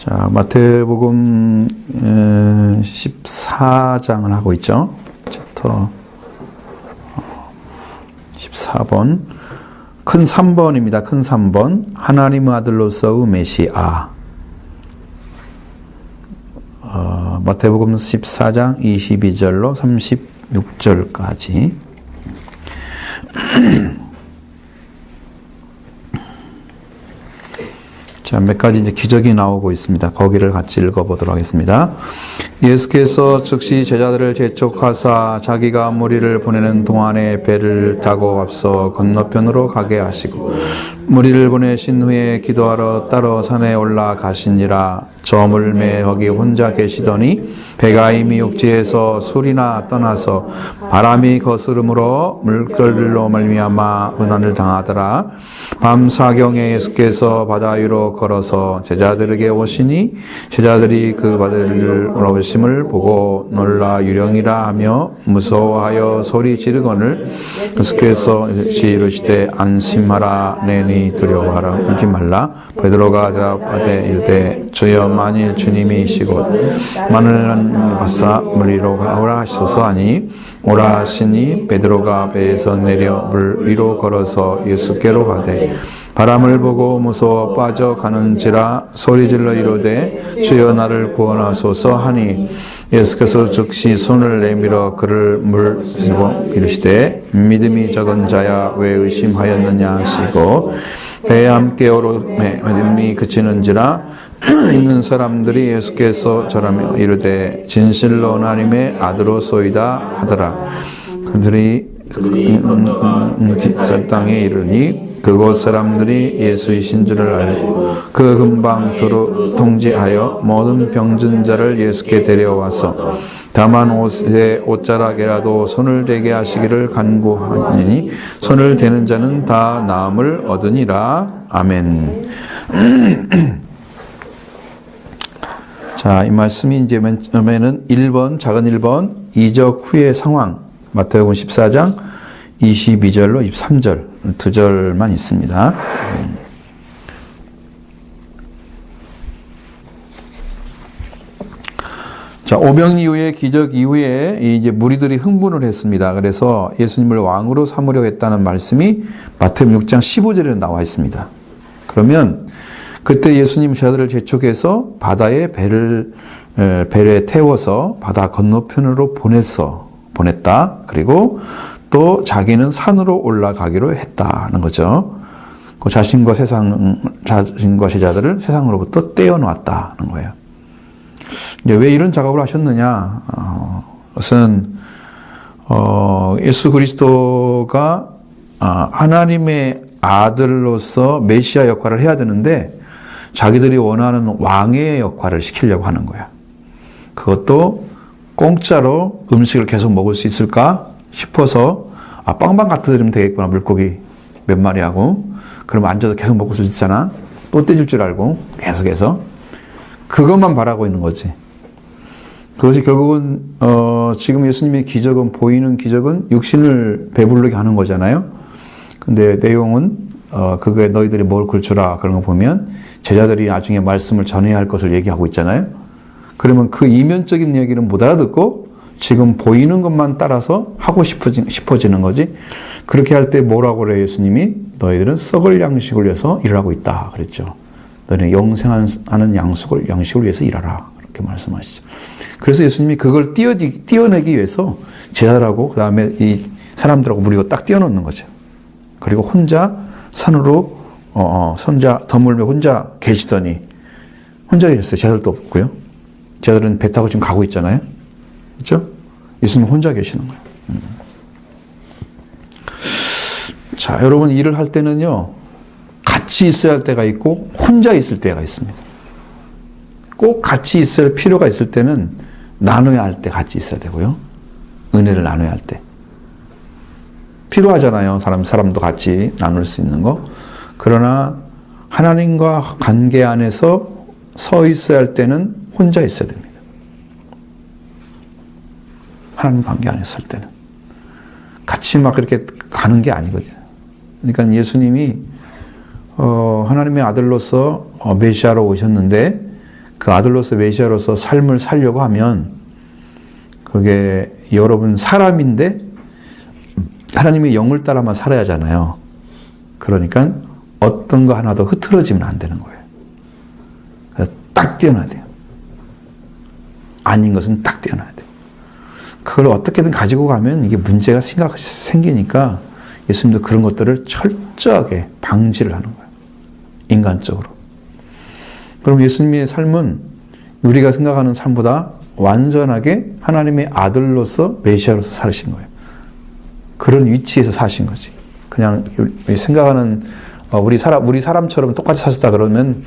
자, 마태복음 14장을 하고 있죠. 챕터 14번. 큰 3번입니다. 큰 3번. 하나님의 아들로서의 메시아. 마태복음 14장 22절로 36절까지. 자, 몇 가지 이제 기적이 나오고 있습니다. 거기를 같이 읽어보도록 하겠습니다. 예수께서 즉시 제자들을 재촉하사 자기가 무리를 보내는 동안에 배를 타고 앞서 건너편으로 가게 하시고 무리를 보내신 후에 기도하러 따로 산에 올라가시니라. 저물매 거기 혼자 계시더니 배가 이미 육지에서 술이나 떠나서 바람이 거스름으로 물결로 말미암아 고난을 당하더라. 밤 사경에 예수께서 바다 위로 걸어서 제자들에게 오시니 제자들이 그 바다를 오심을 보고 놀라 유령이라 하며 무서워하여 소리 지르거늘 예수께서 이르시되 안심하라. 내니 두려워하라. 울지 말라. 베드로가 대답하되 이르되 주여 만일 주님이시고 만을 받사 물 위로 가오라 하시소서 하니 오라 하시니 베드로가 배에서 내려 물 위로 걸어서 예수께로 가되 바람을 보고 무서워 빠져가는지라 소리질러 이르되 주여 나를 구원하소서 하니 예수께서 즉시 손을 내밀어 그를 물으시고 이르시되 믿음이 적은 자야 왜 의심하였느냐 하시고 배에 함께 오르매 믿음이 그치는지라 있는 사람들이 예수께서 절하며 이르되 진실로 하나님의 아들로소이다 하더라. 그들이 땅에 이르니 그곳 사람들이 예수이신 줄을 알고 그 금방 두루 통지하여 모든 병든 자를 예수께 데려와서 다만 옷자락에라도 손을 대게 하시기를 간구하니 손을 대는 자는 다 나음을 얻으니라. 아멘. 자, 이 말씀이 이제 맨 처음에는 1번, 작은 1번, 이적 후의 상황, 마태복음 14장 22절로 23절, 두 절만 있습니다. 자, 오병 이후에 기적 이후에 이제 무리들이 흥분을 했습니다. 그래서 예수님을 왕으로 삼으려 했다는 말씀이 마태복음 6장 15절에 나와 있습니다. 그러면 그때 예수님 제자들을 재촉해서 바다에 배를 태워서 바다 건너편으로 보냈다. 그리고 또 자기는 산으로 올라가기로 했다는 거죠. 그 자신과 제자들을 세상으로부터 떼어놓았다는 거예요. 이제 왜 이런 작업을 하셨느냐? 그것은 예수 그리스도가 하나님의 아들로서 메시아 역할을 해야 되는데 자기들이 원하는 왕의 역할을 시키려고 하는 거야. 그것도 공짜로 음식을 계속 먹을 수 있을까 싶어서 빵만 갖다 드리면 되겠구나. 물고기 몇 마리 하고 그러면 앉아서 계속 먹을 수 있잖아. 또 떼줄 줄 알고 계속해서 그것만 바라고 있는 거지. 그것이 결국은 지금 예수님의 기적은 보이는 기적은 육신을 배부르게 하는 거잖아요. 근데 내용은 그거에 너희들이 뭘 굴주라 그런 거 보면 제자들이 나중에 말씀을 전해야 할 것을 얘기하고 있잖아요. 그러면 그 이면적인 얘기는 못 알아듣고 지금 보이는 것만 따라서 하고 싶어지는 거지. 그렇게 할 때 뭐라고 그래요? 예수님이 너희들은 썩을 양식을 위해서 일하고 있다 그랬죠. 너희는 영생하는 양식을 위해서 일하라 그렇게 말씀하시죠. 그래서 예수님이 그걸 띄어내기 위해서 제자들하고 그 다음에 이 사람들하고 무리고 딱 띄어놓는 거죠. 그리고 혼자 산으로 더물며 혼자 계시더니 혼자 계셨어요. 제자들도 없고요. 제자들은 배 타고 지금 가고 있잖아요. 그렇죠? 예수님 혼자 계시는 거예요. 자, 여러분 일을 할 때는요. 같이 있어야 할 때가 있고 혼자 있을 때가 있습니다. 꼭 같이 있을 필요가 있을 때는 나눠야 할 때 같이 있어야 되고요. 은혜를 나눠야 할 때. 필요하잖아요. 사람도 같이 나눌 수 있는 거. 그러나 하나님과 관계 안에서 서 있어야 할 때는 혼자 있어야 됩니다. 하나님 관계 안에 설 때는. 같이 막 그렇게 가는 게 아니거든요. 그러니까 예수님이 하나님의 아들로서 메시아로 오셨는데 그 아들로서 메시아로서 삶을 살려고 하면 그게 여러분 사람인데 하나님의 영을 따라만 살아야 하잖아요. 그러니까 어떤 거 하나도 흐트러지면 안 되는 거예요. 그래서 딱 떼어놔야 돼요. 아닌 것은 딱 떼어놔야 돼요. 그걸 어떻게든 가지고 가면 이게 문제가 생기니까 예수님도 그런 것들을 철저하게 방지를 하는 거예요. 인간적으로. 그럼 예수님의 삶은 우리가 생각하는 삶보다 완전하게 하나님의 아들로서 메시아로서 사신 거예요. 그런 위치에서 사신 거지. 그냥 생각하는 우리 사람처럼 똑같이 사셨다 그러면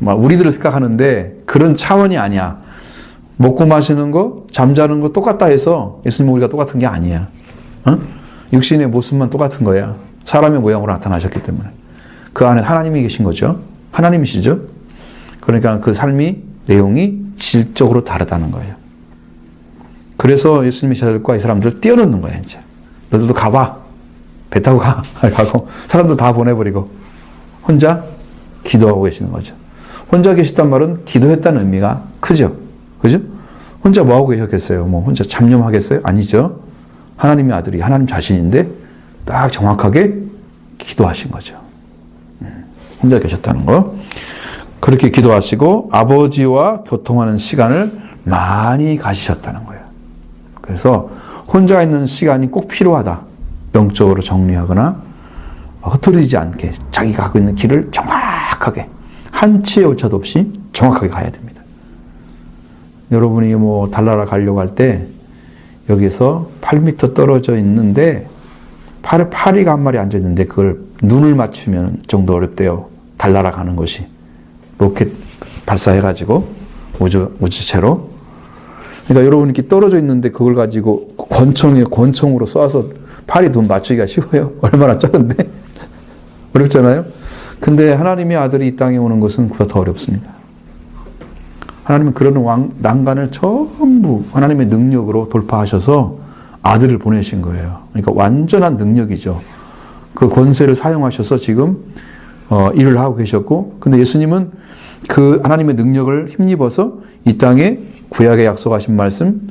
우리들을 생각하는데 그런 차원이 아니야. 먹고 마시는 거, 잠자는 거 똑같다 해서 예수님과 우리가 똑같은 게 아니야. 육신의 모습만 똑같은 거야. 사람의 모양으로 나타나셨기 때문에. 그 안에 하나님이 계신 거죠. 하나님이시죠. 그러니까 그 삶이 내용이 질적으로 다르다는 거예요. 그래서 예수님의 제자들과 이 사람들을 띄워놓는 거예요. 이제 너희들도 가봐. 배 타고 가고 사람들 다 보내버리고 혼자 기도하고 계시는 거죠. 혼자 계시단 말은 기도했다는 의미가 크죠. 그죠? 혼자 뭐하고 계셨겠어요? 뭐 혼자 잡념하겠어요? 아니죠. 하나님의 아들이 하나님 자신인데 딱 정확하게 기도하신 거죠. 혼자 계셨다는 거. 그렇게 기도하시고 아버지와 교통하는 시간을 많이 가지셨다는 거예요. 그래서 혼자 있는 시간이 꼭 필요하다. 영적으로 정리하거나 흐트러지지 않게 자기가 가고 있는 길을 정확하게 한 치의 오차도 없이 정확하게 가야 됩니다. 여러분이 뭐 달나라 가려고 할 때 여기서 8m 떨어져 있는데 파리가 한 마리 앉아 있는데 그걸 눈을 맞추면 정도 어렵대요. 달나라 가는 것이. 로켓 발사해가지고 우주체로. 그러니까 여러분이 이렇게 떨어져 있는데 그걸 가지고 권총으로 쏴서 파리 눈 맞추기가 쉬워요? 얼마나 작은데? 어렵잖아요? 근데 하나님의 아들이 이 땅에 오는 것은 그보다 더 어렵습니다. 하나님은 그런 난간을 전부 하나님의 능력으로 돌파하셔서 아들을 보내신 거예요. 그러니까 완전한 능력이죠. 그 권세를 사용하셔서 지금 일을 하고 계셨고, 근데 예수님은 그 하나님의 능력을 힘입어서 이 땅에 구약에 약속하신 말씀,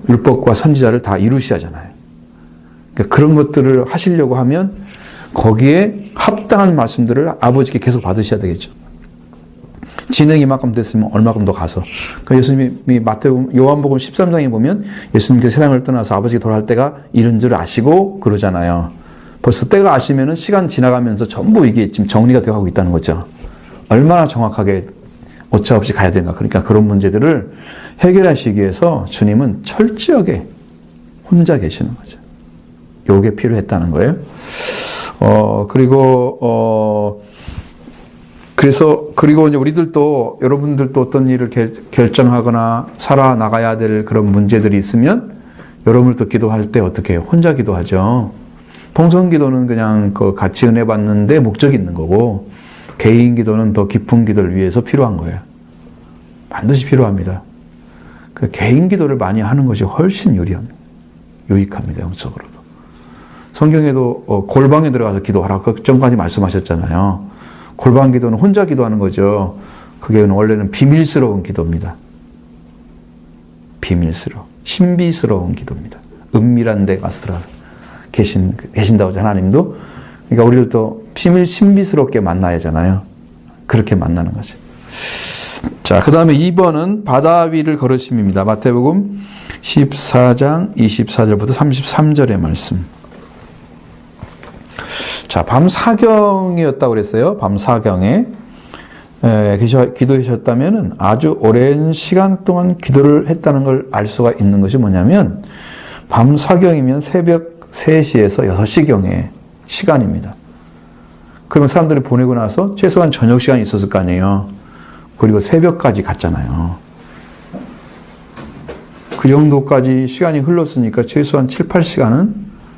율법과 선지자를 다 이루셔야 하잖아요. 그러니까 그런 것들을 하시려고 하면 거기에 합당한 말씀들을 아버지께 계속 받으셔야 되겠죠. 진행이 이만큼 됐으면 얼마큼 더 가서. 그러니까 예수님이 요한복음 13장에 보면 예수님께서 세상을 떠나서 아버지께 돌아갈 때가 이른 줄 아시고 그러잖아요. 벌써 때가 아시면은 시간 지나가면서 전부 이게 지금 정리가 되어 가고 있다는 거죠. 얼마나 정확하게 오차 없이 가야 되는가. 그러니까 그런 문제들을 해결하시기 위해서 주님은 철저하게 혼자 계시는 거죠. 요게 필요했다는 거예요. 그리고 이제 우리들도, 여러분들도 어떤 일을 결정하거나 살아나가야 될 그런 문제들이 있으면 여러분들도 기도할 때 어떻게 해요? 혼자 기도하죠. 통성 기도는 그냥 같이 은혜 받는데 목적이 있는 거고, 개인 기도는 더 깊은 기도를 위해서 필요한 거예요. 반드시 필요합니다. 그 개인 기도를 많이 하는 것이 훨씬 유익합니다. 영적으로도. 성경에도 골방에 들어가서 기도하라고 그 전까지 말씀하셨잖아요. 골방 기도는 혼자 기도하는 거죠. 그게 원래는 비밀스러운 기도입니다. 신비스러운 기도입니다. 은밀한 데 가서 들어가서 계신다고 하나님도. 그러니까 우리들도 신비스럽게 만나야 하잖아요. 그렇게 만나는 거죠. 자, 그 다음에 2번은 바다 위를 걸으심입니다. 마태복음 14장 24절부터 33절의 말씀. 자, 밤 사경이었다고 그랬어요. 밤 사경에 기도하셨다면 아주 오랜 시간 동안 기도를 했다는 걸 알 수가 있는 것이 뭐냐면, 밤 사경이면 새벽 3시에서 6시경의 시간입니다. 그러면 사람들이 보내고 나서 최소한 저녁 시간이 있었을 거 아니에요. 그리고 새벽까지 갔잖아요. 그 정도까지 시간이 흘렀으니까 최소한 7, 8시간은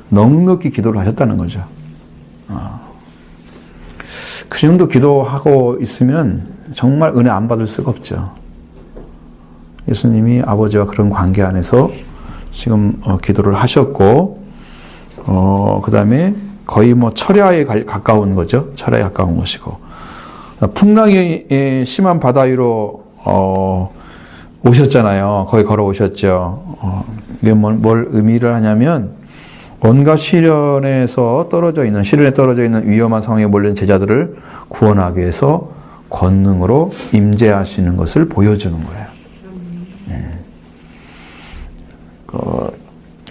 넉넉히 기도를 하셨다는 거죠. 그 정도 기도하고 있으면 정말 은혜 안 받을 수가 없죠. 예수님이 아버지와 그런 관계 안에서 지금 기도를 하셨고, 그 다음에 거의 철야에 가까운 거죠. 철야에 가까운 것이고, 풍랑이 심한 바다 위로 오셨잖아요. 거기 걸어오셨죠. 이게 뭘 의미를 하냐면 온갖 시련에 떨어져 있는 위험한 상황에 몰린 제자들을 구원하기 위해서 권능으로 임재하시는 것을 보여주는 거예요.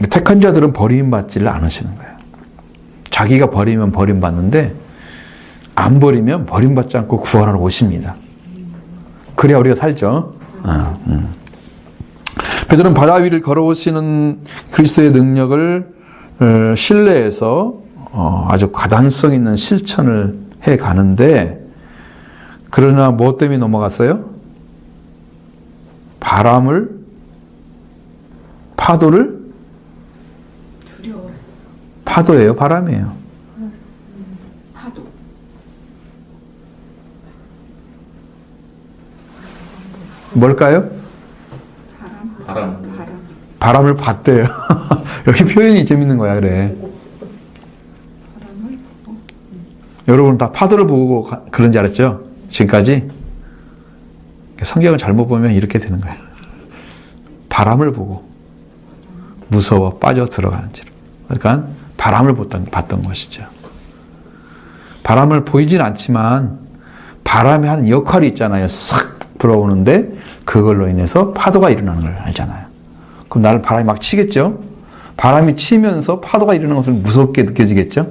택한 자들은 버림받지를 않으시는 거예요. 자기가 버리면 버림받는데 안 버리면 버림받지 않고 구원하러 오십니다. 그래야 우리가 살죠. 베드로는 바다 위를 걸어오시는 그리스도의 능력을 신뢰해서 아주 가단성 있는 실천을 해 가는데, 그러나 뭐 때문에 넘어갔어요? 파도를 두려워. 파도예요, 바람이에요? 파도. 뭘까요? 바람. 바람을 봤대요. 여기 표현이 재밌는 거야, 그래. 바람을 보고. 여러분 다 파도를 보고 그런 줄 알았죠? 지금까지? 성경을 잘못 보면 이렇게 되는 거예요. 바람을 보고 무서워 빠져 들어가는지로. 그러니까 바람을 봤던 것이죠. 바람을 보이진 않지만 바람이 하는 역할이 있잖아요. 싹 불어오는데 그걸로 인해서 파도가 일어나는 걸 알잖아요. 그럼 나를 바람이 막 치겠죠? 바람이 치면서 파도가 일어나는 것을 무섭게 느껴지겠죠?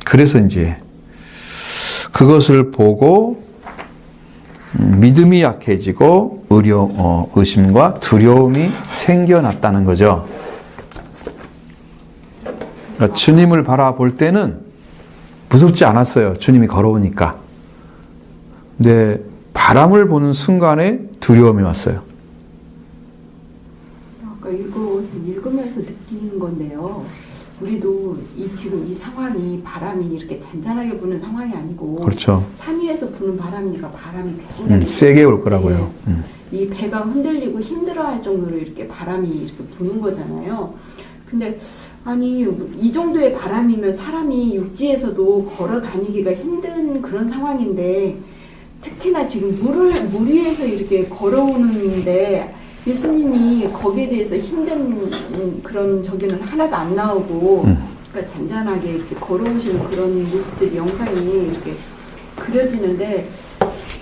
그래서 이제 그것을 보고 믿음이 약해지고 의심과 두려움이 생겨났다는 거죠. 그러니까 주님을 바라볼 때는 무섭지 않았어요. 주님이 걸어오니까. 근데 바람을 보는 순간에 두려움이 왔어요. 아까 읽으면서 느끼는 건데요. 우리도 지금 이 상황이 바람이 이렇게 잔잔하게 부는 상황이 아니고, 그렇죠. 산 위에서 부는 바람이니까 바람이 굉장히 세게 올 거라고요. 이 배가 흔들리고 힘들어할 정도로 이렇게 바람이 이렇게 부는 거잖아요. 근데 아니 이 정도의 바람이면 사람이 육지에서도 걸어 다니기가 힘든 그런 상황인데, 특히나 지금 물 위에서 이렇게 걸어오는데 예수님이 거기에 대해서 힘든 그런 저기는 하나도 안 나오고, 그러니까 잔잔하게 이렇게 걸어오시는 그런 모습들이, 영상이 이렇게 그려지는데,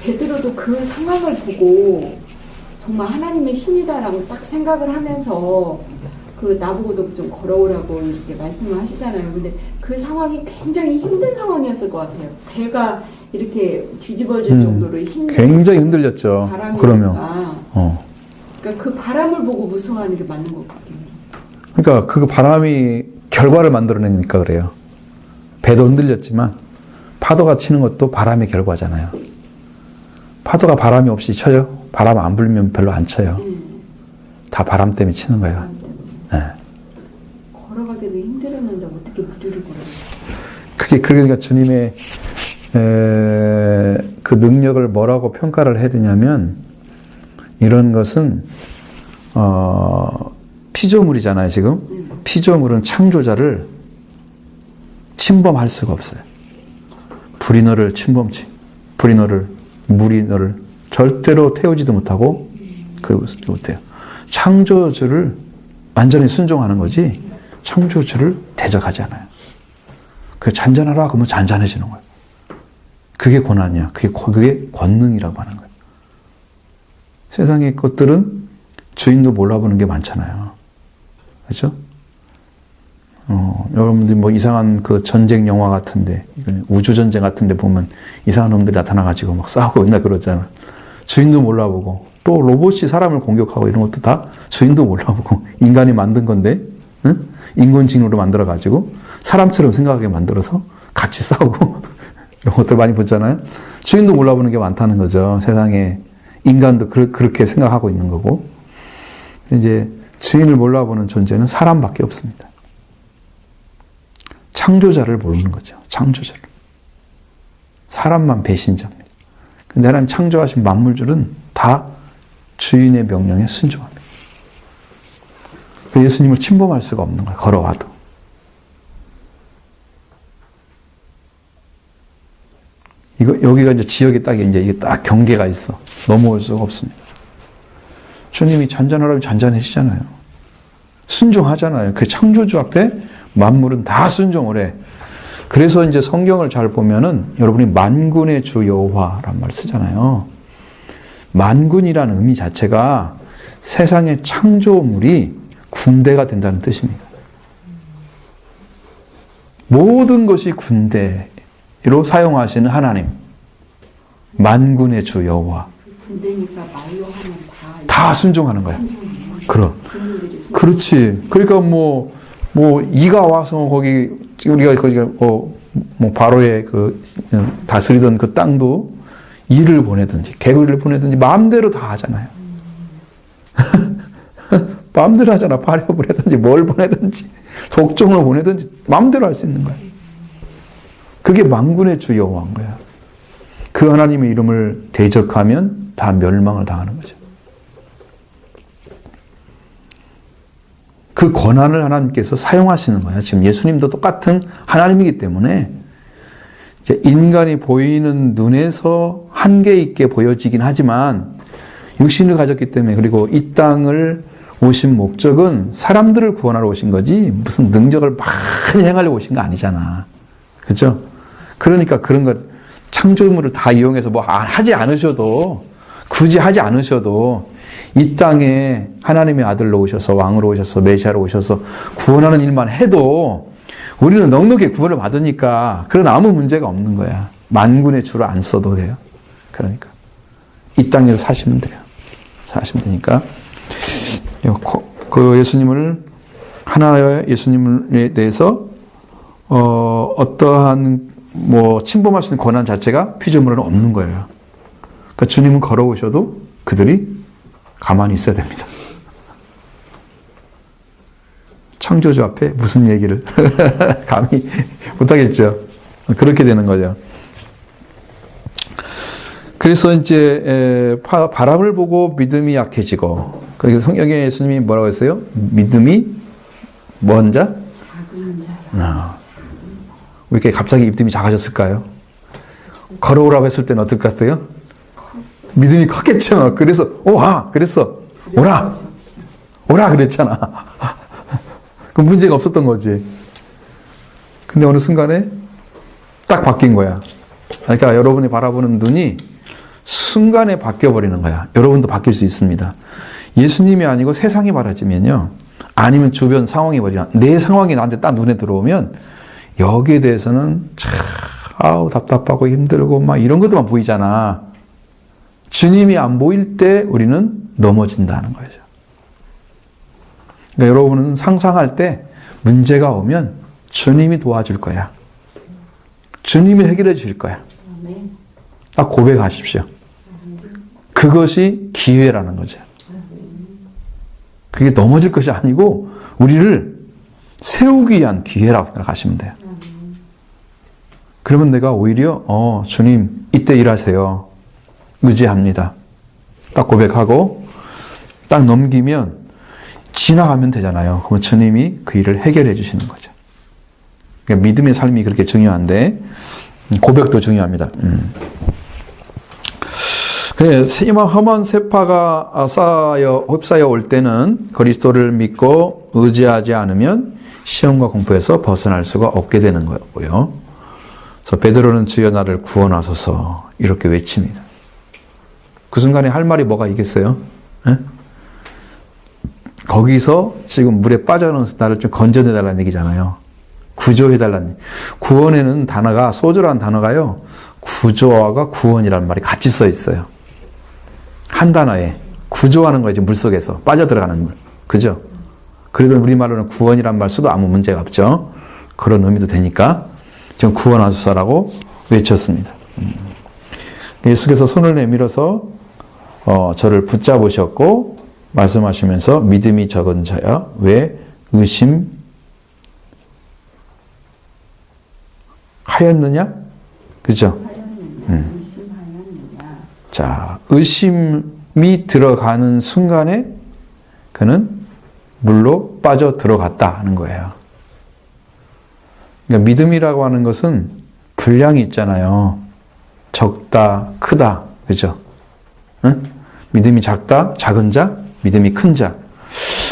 베드로도 그 상황을 보고 정말 하나님의 신이다라고 딱 생각을 하면서 나보고도 좀 걸어오라고 이렇게 말씀을 하시잖아요. 근데 그 상황이 굉장히 힘든 상황이었을 것 같아요. 배가 이렇게 뒤집어질 정도로 힘든, 굉장히 흔들렸죠. 그러면. 그러니까 그 바람을 보고 무서워하는 게 맞는 것 같긴 해요. 그러니까 그 바람이 결과를 만들어내니까 그래요. 배도 흔들렸지만 파도가 치는 것도 바람의 결과잖아요. 파도가 바람이 없이 쳐요? 바람 안 불면 별로 안 쳐요. 다 바람 때문에 치는 거예요. 네. 걸어가기도 힘들었는데 어떻게 무리를 걸어요? 그게 그러니까 주님의 그 능력을 뭐라고 평가를 해야 되냐면, 이런 것은 피조물이잖아요. 지금 피조물은 창조자를 침범할 수가 없어요. 불이 너를 물이 너를 절대로 태우지도 못하고 그러지도 못해요. 창조주를 완전히 순종하는 거지 창조주를 대적하지 않아요. 그 잔잔하라 그러면 잔잔해지는 거예요. 그게 고난이야. 그게 권능이라고 하는 거예요. 세상의 것들은 주인도 몰라보는 게 많잖아요. 그렇죠? 여러분들이 뭐 이상한 그 전쟁 영화 같은데, 우주전쟁 같은데 보면 이상한 놈들이 나타나가지고 막 싸우고 맨날 그러잖아. 주인도 몰라보고, 또 로봇이 사람을 공격하고 이런 것도 다 주인도 몰라보고, 인간이 만든 건데, 응? 인공지능으로 만들어가지고, 사람처럼 생각하게 만들어서 같이 싸우고, 이런 것들 많이 보잖아요. 주인도 몰라보는 게 많다는 거죠. 세상에. 인간도 그렇게 생각하고 있는 거고, 이제 주인을 몰라보는 존재는 사람밖에 없습니다. 창조자를 모르는 거죠. 창조자를. 사람만 배신자입니다. 근데 하나님 창조하신 만물들은 다 주인의 명령에 순종합니다. 예수님을 침범할 수가 없는 거예요. 걸어와도. 여기가 이제 지역이 딱 이제 이게 딱 경계가 있어. 넘어올 수가 없습니다. 주님이 잔잔하라면 잔잔해지잖아요. 순종하잖아요. 그 창조주 앞에 만물은 다 순종을 해. 그래서 이제 성경을 잘 보면은 여러분이 만군의 주 여호와란 말 쓰잖아요. 만군이라는 의미 자체가 세상의 창조물이 군대가 된다는 뜻입니다. 모든 것이 군대로 사용하시는 하나님. 만군의 주 여호와. 군대니까 말로 하면 다 순종하는 거야. 그럼. 군인들이 그렇지. 그러니까 뭐 이가 와서 거기 우리가 거기가 바로의 그 다스리던 그 땅도 이를 보내든지 개구리를 보내든지 마음대로 다 하잖아요. 마음대로 하잖아. 파려 보내든지 뭘 보내든지 독종을 보내든지 마음대로 할 수 있는 거야. 그게 만군의 주 여호와인 거야. 그 하나님의 이름을 대적하면 다 멸망을 당하는 거죠. 그 권한을 하나님께서 사용하시는 거야. 지금 예수님도 똑같은 하나님이기 때문에 이제 인간이 보이는 눈에서 한계 있게 보여지긴 하지만 육신을 가졌기 때문에 그리고 이 땅을 오신 목적은 사람들을 구원하러 오신 거지 무슨 능력을 많이 행하려고 오신 거 아니잖아. 그렇죠? 그러니까 그런 것 창조물을 다 이용해서 뭐 하지 않으셔도 굳이 하지 않으셔도 이 땅에 하나님의 아들로 오셔서 왕으로 오셔서 메시아로 오셔서 구원하는 일만 해도 우리는 넉넉히 구원을 받으니까 그런 아무 문제가 없는 거야. 만군의 주를 안 써도 돼요. 그러니까 이 땅에서 사시면 돼요. 사시면 되니까 그 예수님을 하나의 예수님에 대해서 어떠한 뭐 침범할 수 있는 권한 자체가 피조물에는 없는 거예요. 그러니까 주님은 걸어오셔도 그들이 가만히 있어야 됩니다. 창조주 앞에 무슨 얘기를 감히 못하겠죠. 그렇게 되는 거죠. 그래서 이제 바람을 보고 믿음이 약해지고 그래서 성경에 예수님이 뭐라고 했어요? 믿음이 뭔 자? 작은 자. 왜 이렇게 갑자기 믿음이 작아졌을까요? 걸어오라고 했을 때는 어떨 것 같아요? 믿음이 컸겠죠. 그래서 와 그랬어. 오라 그랬잖아. 그 문제가 없었던 거지. 근데 어느 순간에 딱 바뀐 거야. 그러니까 여러분이 바라보는 눈이 순간에 바뀌어버리는 거야. 여러분도 바뀔 수 있습니다. 예수님이 아니고 세상이 바라지면요. 아니면 주변 상황이 버리나 내 상황이 나한테 딱 눈에 들어오면 여기에 대해서는 참 답답하고 힘들고 막 이런 것들만 보이잖아. 주님이 안 보일 때 우리는 넘어진다는 거죠. 그러니까 여러분은 상상할 때 문제가 오면 주님이 도와줄 거야. 주님이 해결해 주실 거야. 딱 고백하십시오. 그것이 기회라는 거죠. 그게 넘어질 것이 아니고 우리를 세우기 위한 기회라고 생각하시면 돼요. 그러면 내가 오히려 주님 이때 일하세요. 의지합니다. 딱 고백하고 딱 넘기면 지나가면 되잖아요. 그럼 주님이 그 일을 해결해 주시는 거죠. 그러니까 믿음의 삶이 그렇게 중요한데 고백도 중요합니다. 그래 험한 세파가 휩싸여 올 때는 그리스도를 믿고 의지하지 않으면 시험과 공포에서 벗어날 수가 없게 되는 거고요. 그래서 베드로는 주여 나를 구원하소서 이렇게 외칩니다. 그 순간에 할 말이 뭐가 있겠어요? 에? 거기서 지금 물에 빠져나서 나를 좀 건져내달라는 얘기잖아요. 구조해달라는 얘기. 구원에는 단어가 소조라는 단어가요. 구조와 구원이라는 말이 같이 써 있어요. 한 단어에 구조하는 거지 물속에서 빠져들어가는 물. 그죠? 그래도 우리말로는 구원이란 말 써도 아무 문제가 없죠. 그런 의미도 되니까 지금 구원하소서라고 외쳤습니다. 예수께서 손을 내밀어서 저를 붙잡으셨고 말씀하시면서 믿음이 적은 자야 왜 의심하였느냐? 그죠? 자, 의심이 들어가는 순간에 그는 물로 빠져 들어갔다 하는 거예요. 그러니까 믿음이라고 하는 것은 분량이 있잖아요. 적다, 크다. 그죠? 응? 믿음이 작다, 작은 자, 믿음이 큰 자.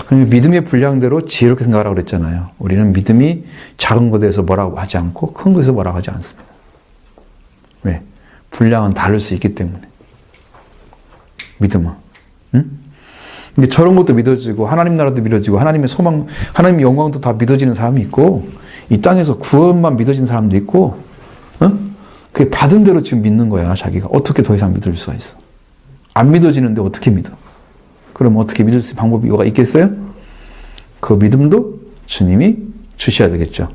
그러면 믿음의 분량대로 지혜롭게 생각하라고 그랬잖아요. 우리는 믿음이 작은 것에 대해서 뭐라고 하지 않고 큰 것에서 뭐라고 하지 않습니다. 왜? 분량은 다를 수 있기 때문에. 믿음은. 응? 근데 저런 것도 믿어지고 하나님 나라도 믿어지고 하나님의 소망, 하나님의 영광도 다 믿어지는 사람이 있고 이 땅에서 구원만 믿어지는 사람도 있고 응? 그게 받은 대로 지금 믿는 거야. 자기가. 어떻게 더 이상 믿을 수가 있어. 안 믿어지는데 어떻게 믿어? 그럼 어떻게 믿을 수 있는 방법이 있겠어요? 그 믿음도 주님이 주셔야 되겠죠.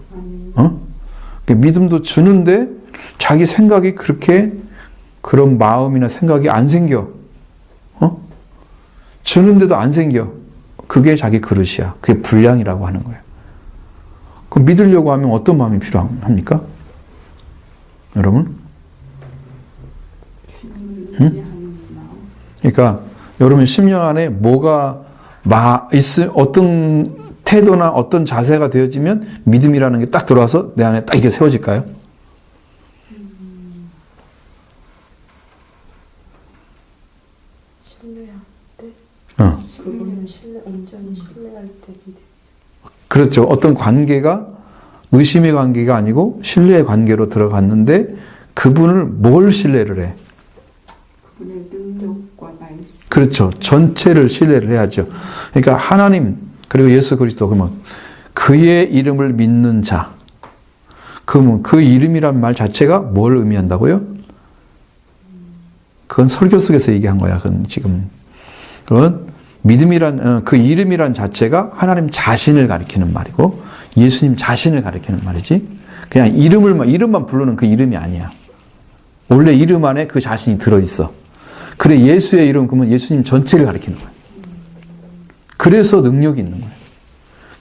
그 믿음도 주는데 자기 생각이 그렇게 그런 마음이나 생각이 안 생겨. 주는데도 안 생겨. 그게 자기 그릇이야. 그게 분량이라고 하는 거예요. 그럼 믿으려고 하면 어떤 마음이 필요합니까? 여러분? 그러니까 여러분 심령 안에 뭐가 어떤 태도나 어떤 자세가 되어지면 믿음이라는 게 딱 들어와서 내 안에 딱 이게 세워질까요? 신뢰할 때? 어. 그분은 온전히 신뢰할 때 믿음. 그렇죠. 어떤 관계가 의심의 관계가 아니고 신뢰의 관계로 들어갔는데 그분을 뭘 신뢰를 해? 그분의 능력과 말씀. 그렇죠. 전체를 신뢰를 해야죠. 그러니까 하나님 그리고 예수 그리스도 그러면 그의 이름을 믿는 자. 그러면 그 이름이란 말 자체가 뭘 의미한다고요? 그건 설교 속에서 얘기한 거야. 그건 지금 그건 믿음이란 그 이름이란 자체가 하나님 자신을 가리키는 말이고 예수님 자신을 가리키는 말이지. 그냥 이름만 부르는 그 이름이 아니야. 원래 이름 안에 그 자신이 들어있어. 그래 예수의 이름 그러면 예수님 전체를 가리키는 거야. 그래서 능력이 있는 거야.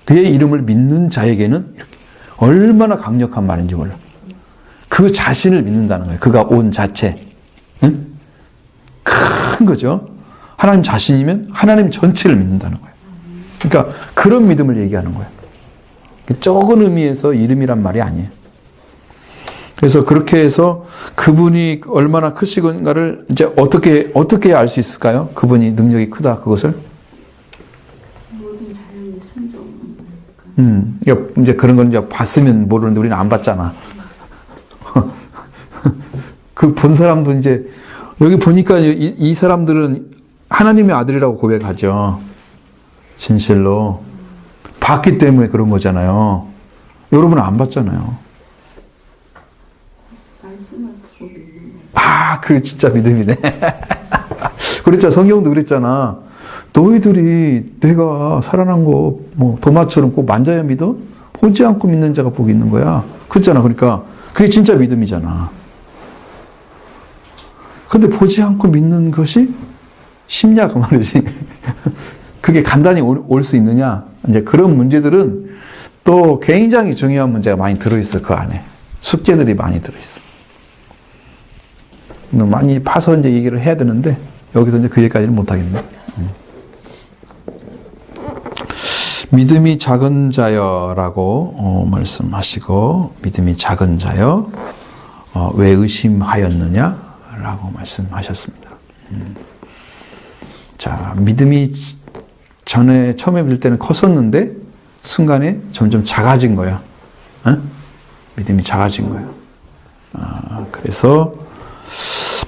그의 이름을 믿는 자에게는 얼마나 강력한 말인지 몰라. 그 자신을 믿는다는 거예요. 그가 온 자체. 응? 큰 거죠. 하나님 자신이면 하나님 전체를 믿는다는 거예요. 그러니까 그런 믿음을 얘기하는 거예요. 적은 의미에서 이름이란 말이 아니에요. 그래서 그렇게 해서 그분이 얼마나 크시건가를 이제 어떻게 알 수 있을까요? 그분이 능력이 크다 그것을? 모든 자연의 순종을. 그러니까 이제 그런 건 이제 봤으면 모르는데 우리는 안 봤잖아. 그 본 사람도 이제 여기 보니까 이 사람들은 하나님의 아들이라고 고백하죠. 진실로. 봤기 때문에 그런 거잖아요. 여러분은 안 봤잖아요. 말씀을 듣고 믿는 거예요. 아, 그 진짜 믿음이네. 그랬잖아. 성경도 그랬잖아. 너희들이 내가 살아난 거 뭐 도마처럼 꼭 만져야 믿어? 보지 않고 믿는 자가 복이 있는 거야. 그랬잖아. 그러니까 그게 진짜 믿음이잖아. 근데 보지 않고 믿는 것이 쉽냐 그 말이지. 그게 간단히 올 수 있느냐? 이제 그런 문제들은 또 굉장히 중요한 문제가 많이 들어있어. 그 안에 숙제들이 많이 들어있어. 많이 파서 이제 얘기를 해야 되는데 여기서 이제 그 얘기까지는 못 하겠네. 믿음이 작은 자여라고 말씀하시고 믿음이 작은 자여 왜 의심하였느냐라고 말씀하셨습니다. 자, 믿음이 처음에 믿을 때는 컸었는데 순간에 점점 작아진 거야. 믿음이 작아진 거야. 그래서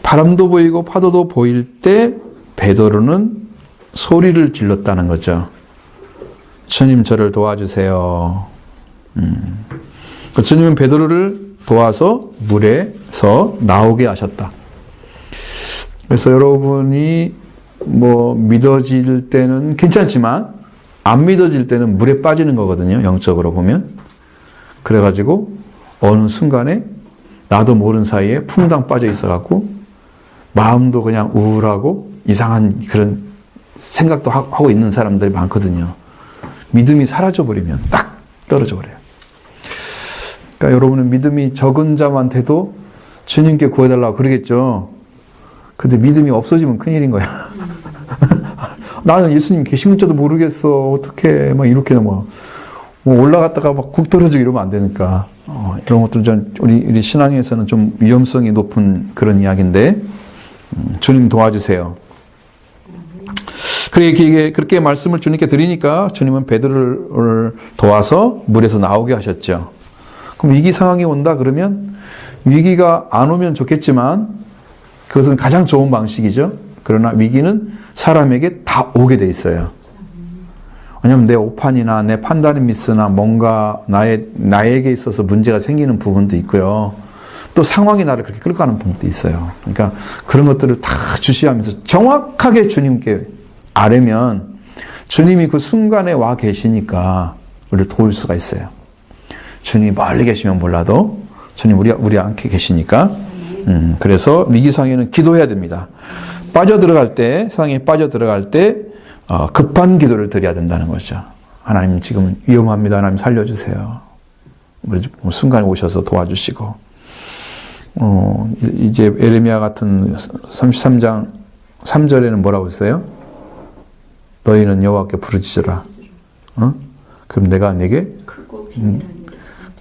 바람도 보이고 파도도 보일 때 베드로는 소리를 질렀다는 거죠. 주님 저를 도와주세요. 주님은 베드로를 도와서 물에서 나오게 하셨다. 그래서 여러분이 뭐 믿어질 때는 괜찮지만 안 믿어질 때는 물에 빠지는 거거든요. 영적으로 보면. 그래가지고 어느 순간에 나도 모르는 사이에 풍당 빠져 있어갖고 마음도 그냥 우울하고 이상한 그런 생각도 하고 있는 사람들이 많거든요. 믿음이 사라져버리면 딱 떨어져버려요. 그러니까 여러분은 믿음이 적은 자한테도 주님께 구해달라고 그러겠죠. 근데 믿음이 없어지면 큰일인 거야. 나는 예수님 계신 줄도 모르겠어. 어떻게 막 이렇게 뭐 올라갔다가 막 국 떨어지고 이러면 안 되니까. 이런 것들은 좀 우리 신앙에서는 좀 위험성이 높은 그런 이야기인데 주님 도와주세요. 그렇게 말씀을 주님께 드리니까 주님은 베드로를 도와서 물에서 나오게 하셨죠. 그럼 위기 상황이 온다 그러면 위기가 안 오면 좋겠지만 그것은 가장 좋은 방식이죠. 그러나 위기는 사람에게 다 오게 돼 있어요. 왜냐하면 내 오판이나 내 판단의 미스나 뭔가 나에게 있어서 문제가 생기는 부분도 있고요. 또 상황이 나를 그렇게 끌고 가는 부분도 있어요. 그러니까 그런 것들을 다 주시하면서 정확하게 주님께 아뢰면 주님이 그 순간에 와 계시니까 우리를 도울 수가 있어요. 주님이 멀리 계시면 몰라도 주님 우리 함께 계시니까 그래서 위기 상황에는 기도해야 됩니다. 상황에 빠져들어갈 때 급한 기도를 드려야 된다는 거죠. 하나님 지금 위험합니다. 하나님 살려주세요. 순간에 오셔서 도와주시고 이제 에레미야 같은 33장 3절에는 뭐라고 했어요? 너희는 여호와께 부르짖으라. 그럼 내가 내게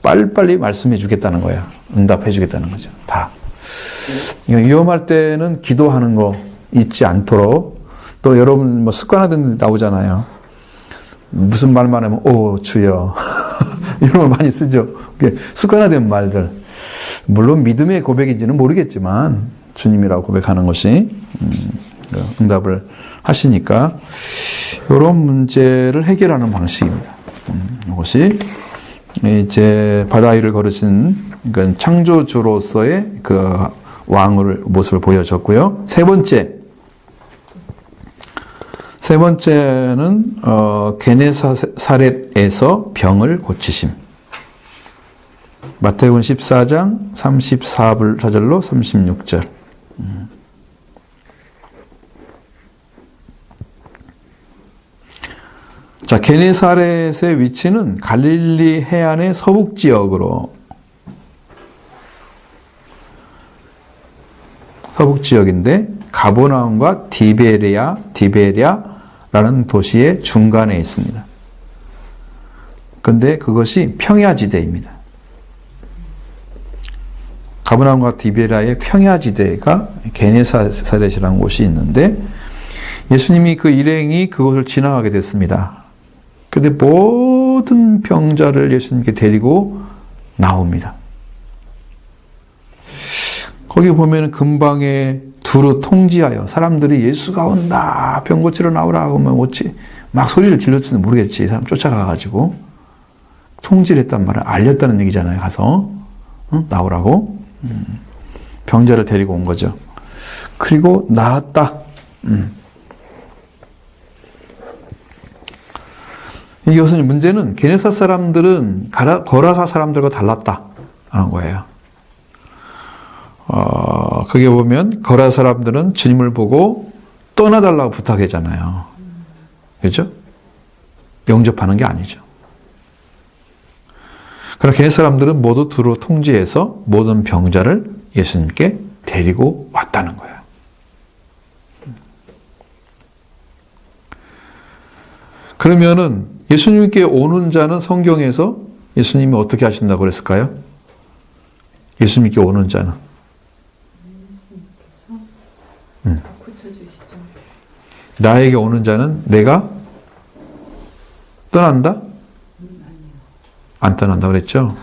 빨리빨리 말씀해 주겠다는 거야. 응답해 주겠다는 거죠. 다. 위험할 때는 기도하는 거 잊지 않도록 또 여러분 뭐 습관화된 데 나오잖아요. 무슨 말만 하면 오 주여 이런 말 많이 쓰죠. 습관화된 말들. 물론 믿음의 고백인지는 모르겠지만 주님이라고 고백하는 것이 응답을 하시니까 이런 문제를 해결하는 방식입니다. 이것이 이제 바다 위를 걸으신 창조주로서의 그 왕을 모습을 보여줬고요. 세 번째는 게네사렛에서 병을 고치심. 마태복음 14장 34절로 36절. 자, 게네사렛의 위치는 갈릴리 해안의 서북 지역인데 가버나움과 디베랴라는 도시의 중간에 있습니다. 그런데 그것이 평야지대입니다. 가버나움과 디베랴의 평야지대가 게네사렛이라는 곳이 있는데 예수님이 그 일행이 그곳을 지나가게 됐습니다. 그런데 모든 병자를 예수님께 데리고 나옵니다. 거기 보면 근방에 두루 통지하여 사람들이 예수가 온다 병 고치러 나오라 하면 어찌 막 소리를 질렀지는 모르겠지. 사람 쫓아가가지고 통지를 했단 말은 알렸다는 얘기잖아요. 가서 나오라고 병자를 데리고 온 거죠. 그리고 나았다. 이것은 문제는 게네사 사람들은 거라사 사람들과 달랐다 하는 거예요. 그게 보면 거라사 사람들은 주님을 보고 떠나달라고 부탁하잖아요. 그렇죠? 영접하는 게 아니죠. 그러나 게네사 사람들은 모두 두루 통지해서 모든 병자를 예수님께 데리고 왔다는 거예요. 그러면은 예수님께 오는 자는 성경에서 예수님이 어떻게 하신다고 그랬을까요? 예수님께 오는 자는 고쳐주시죠. 나에게 오는 자는 내가 떠난다? 안 떠난다 그랬죠?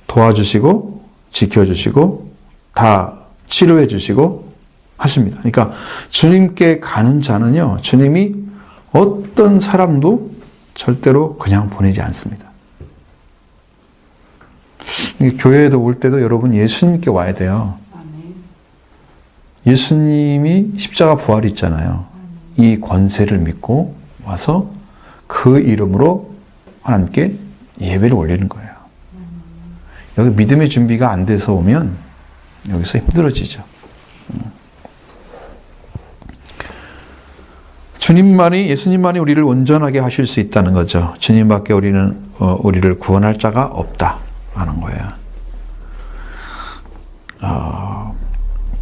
도와주시고 지켜주시고 다 치료해 주시고 하십니다. 그러니까 주님께 가는 자는요, 주님이 어떤 사람도 절대로 그냥 보내지 않습니다. 교회에도 올 때도 여러분 예수님께 와야 돼요. 예수님이 십자가 부활이 있잖아요. 이 권세를 믿고 와서 그 이름으로 하나님께 예배를 올리는 거예요. 여기 믿음의 준비가 안 돼서 오면 여기서 힘들어지죠. 예수님만이 우리를 온전하게 하실 수 있다는 거죠. 주님밖에 우리를 구원할 자가 없다 하는 거예요.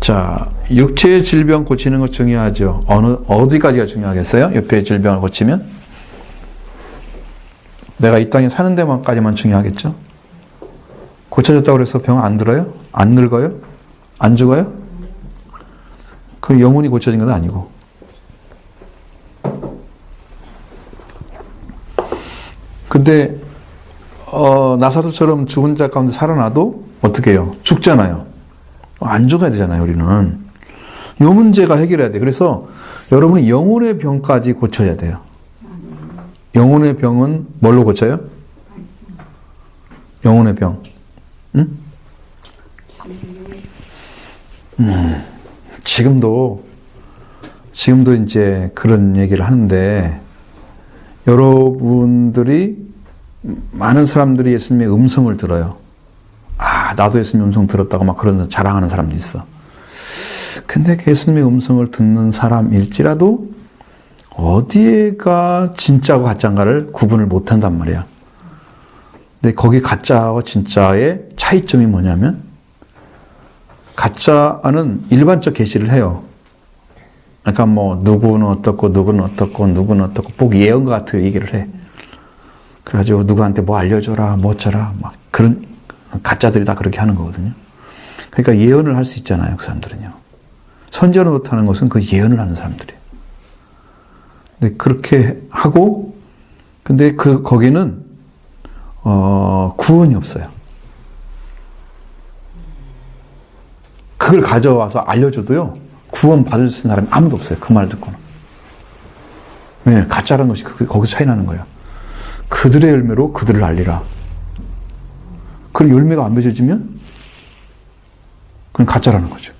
자, 육체의 질병 고치는 것 중요하죠. 어디까지가 중요하겠어요? 육체의 질병을 고치면? 내가 이 땅에 사는 데만까지만 중요하겠죠? 고쳐졌다고 그래서 병 안 들어요? 안 늙어요? 안 죽어요? 그 영혼이 고쳐진 건 아니고. 근데 나사로처럼 죽은 자 가운데 살아나도 어떻게 해요? 죽잖아요. 안 죽어야 되잖아요, 우리는. 이 문제가 해결해야 돼. 그래서 여러분이 영혼의 병까지 고쳐야 돼요. 영혼의 병은 뭘로 고쳐요? 영혼의 병. 응? 지금도 이제 그런 얘기를 하는데, 여러분들이, 많은 사람들이 예수님의 음성을 들어요. 아, 나도 예수님 음성 들었다고 막 그런 자랑하는 사람도 있어. 근데 예수님의 음성을 듣는 사람일지라도 어디에가 진짜고 가짜인가를 구분을 못 한단 말이야. 근데 거기 가짜와 진짜의 차이점이 뭐냐면, 가짜는 일반적 계시를 해요. 그러니까 뭐 누구는 어떻고 누구는 어떻고 누구는 어떻고 꼭 예언과 같은 얘기를 해. 그래가지고 누구한테 뭐 알려줘라 뭐 어쩌라 막 그런 가짜들이 다 그렇게 하는 거거든요. 그러니까 예언을 할 수 있잖아요, 그 사람들은요. 선전을 못하는 것은 그 예언을 하는 사람들이에요. 근데 그렇게 하고, 근데 거기는 구원이 없어요. 그걸 가져와서 알려줘도요, 구원 받을 수 있는 사람이 아무도 없어요. 그 말 듣고는. 왜? 가짜라는 것이 거기서 차이 나는 거예요. 그들의 열매로 그들을 알리라. 그리고 열매가 안 맺어지면 그건 가짜라는 거죠.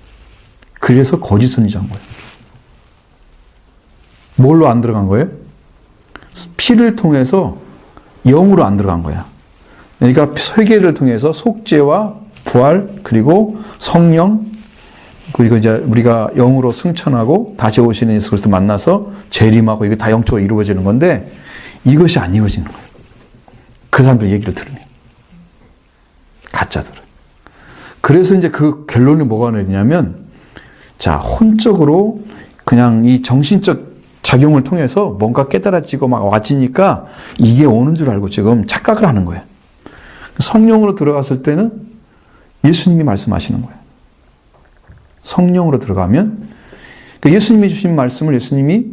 그래서 거짓 선지자인 거예요. 뭘로 안 들어간 거예요? 피를 통해서 영으로 안 들어간 거야. 그러니까 회개를 통해서 속죄와 부활 그리고 성령, 그리고 이제 우리가 영으로 승천하고 다시 오시는 예수 그리스도 만나서 재림하고 이게 다 영적으로 이루어지는 건데, 이것이 안 이루어지는 거예요. 그 사람들 얘기를 들으면. 가짜들은. 그래서 이제 그 결론이 뭐가 되냐면, 자, 혼적으로 그냥 이 정신적 작용을 통해서 뭔가 깨달아지고 막 와지니까 이게 오는 줄 알고 지금 착각을 하는 거예요. 성령으로 들어갔을 때는 예수님이 말씀하시는 거예요. 성령으로 들어가면 예수님이 주신 말씀을 예수님이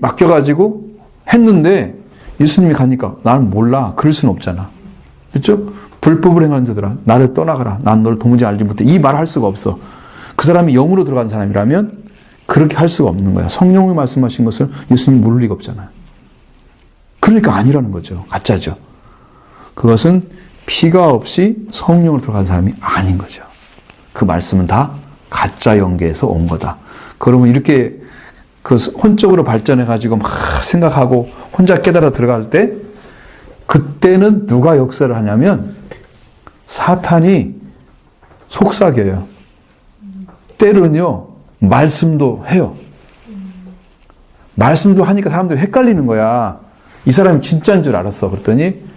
맡겨가지고 했는데 예수님이 가니까 나는 몰라. 그럴 수는 없잖아. 그렇죠? 불법을 행하는 자들아 나를 떠나가라. 난 너를 도무지 알지 못해. 이 말을 할 수가 없어. 그 사람이 영으로 들어간 사람이라면 그렇게 할 수가 없는 거야. 성령이 말씀하신 것을 예수님이 모를 리가 없잖아요. 그러니까 아니라는 거죠. 가짜죠. 그것은 피가 없이 성령으로 들어간 사람이 아닌 거죠. 그 말씀은 다 가짜 연계에서 온 거다. 그러면 이렇게 그 혼적으로 발전해가지고 막 생각하고 혼자 깨달아 들어갈 때, 그때는 누가 역사를 하냐면 사탄이 속삭여요. 때로는요, 말씀도 해요. 말씀도 하니까 사람들이 헷갈리는 거야. 이 사람이 진짜인 줄 알았어. 그랬더니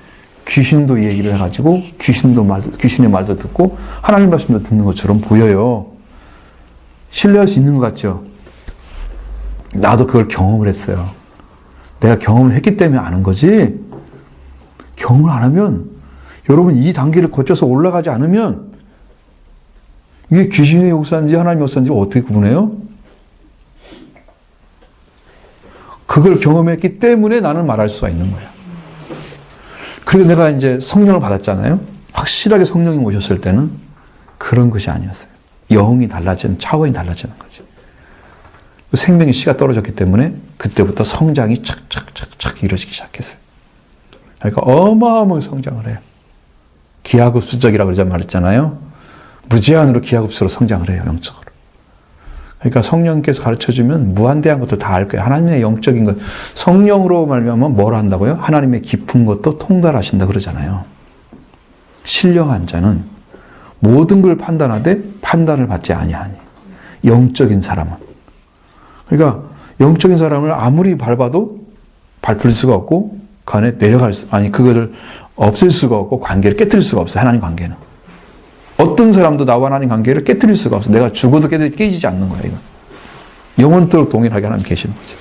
귀신도 얘기를 해가지고 귀신의 말도 듣고 하나님 말씀도 듣는 것처럼 보여요. 신뢰할 수 있는 것 같죠? 나도 그걸 경험을 했어요. 내가 경험을 했기 때문에 아는 거지, 경험을 안 하면, 여러분 이 단계를 거쳐서 올라가지 않으면 이게 귀신의 역사인지 하나님의 역사인지 어떻게 구분해요? 그걸 경험했기 때문에 나는 말할 수가 있는 거야. 그리고 내가 이제 성령을 받았잖아요. 확실하게 성령이 오셨을 때는 그런 것이 아니었어요. 영이 달라지는, 차원이 달라지는 거지. 생명의 씨가 떨어졌기 때문에 그때부터 성장이 착착착착 이루어지기 시작했어요. 그러니까 어마어마하게 성장을 해요. 기하급수적이라고 말했잖아요. 무제한으로 기하급수로 성장을 해요, 영적으로. 그러니까 성령께서 가르쳐주면 무한대한 것들 다 알 거예요. 하나님의 영적인 것. 성령으로 말미암아 뭘 한다고요? 하나님의 깊은 것도 통달하신다 그러잖아요. 신령한 자는 모든 걸 판단하되 판단을 받지 아니하니. 영적인 사람은. 그러니까 영적인 사람을 아무리 밟아도 밟을 수가 없고 그 안에 그거를 없앨 수가 없고 관계를 깨뜨릴 수가 없어요. 하나님 관계는. 어떤 사람도 나와 하나님 관계를 깨뜨릴 수가 없어. 내가 죽어도 깨지지 않는 거야, 이거. 영원토록 동일하게 하나님 계시는 거죠.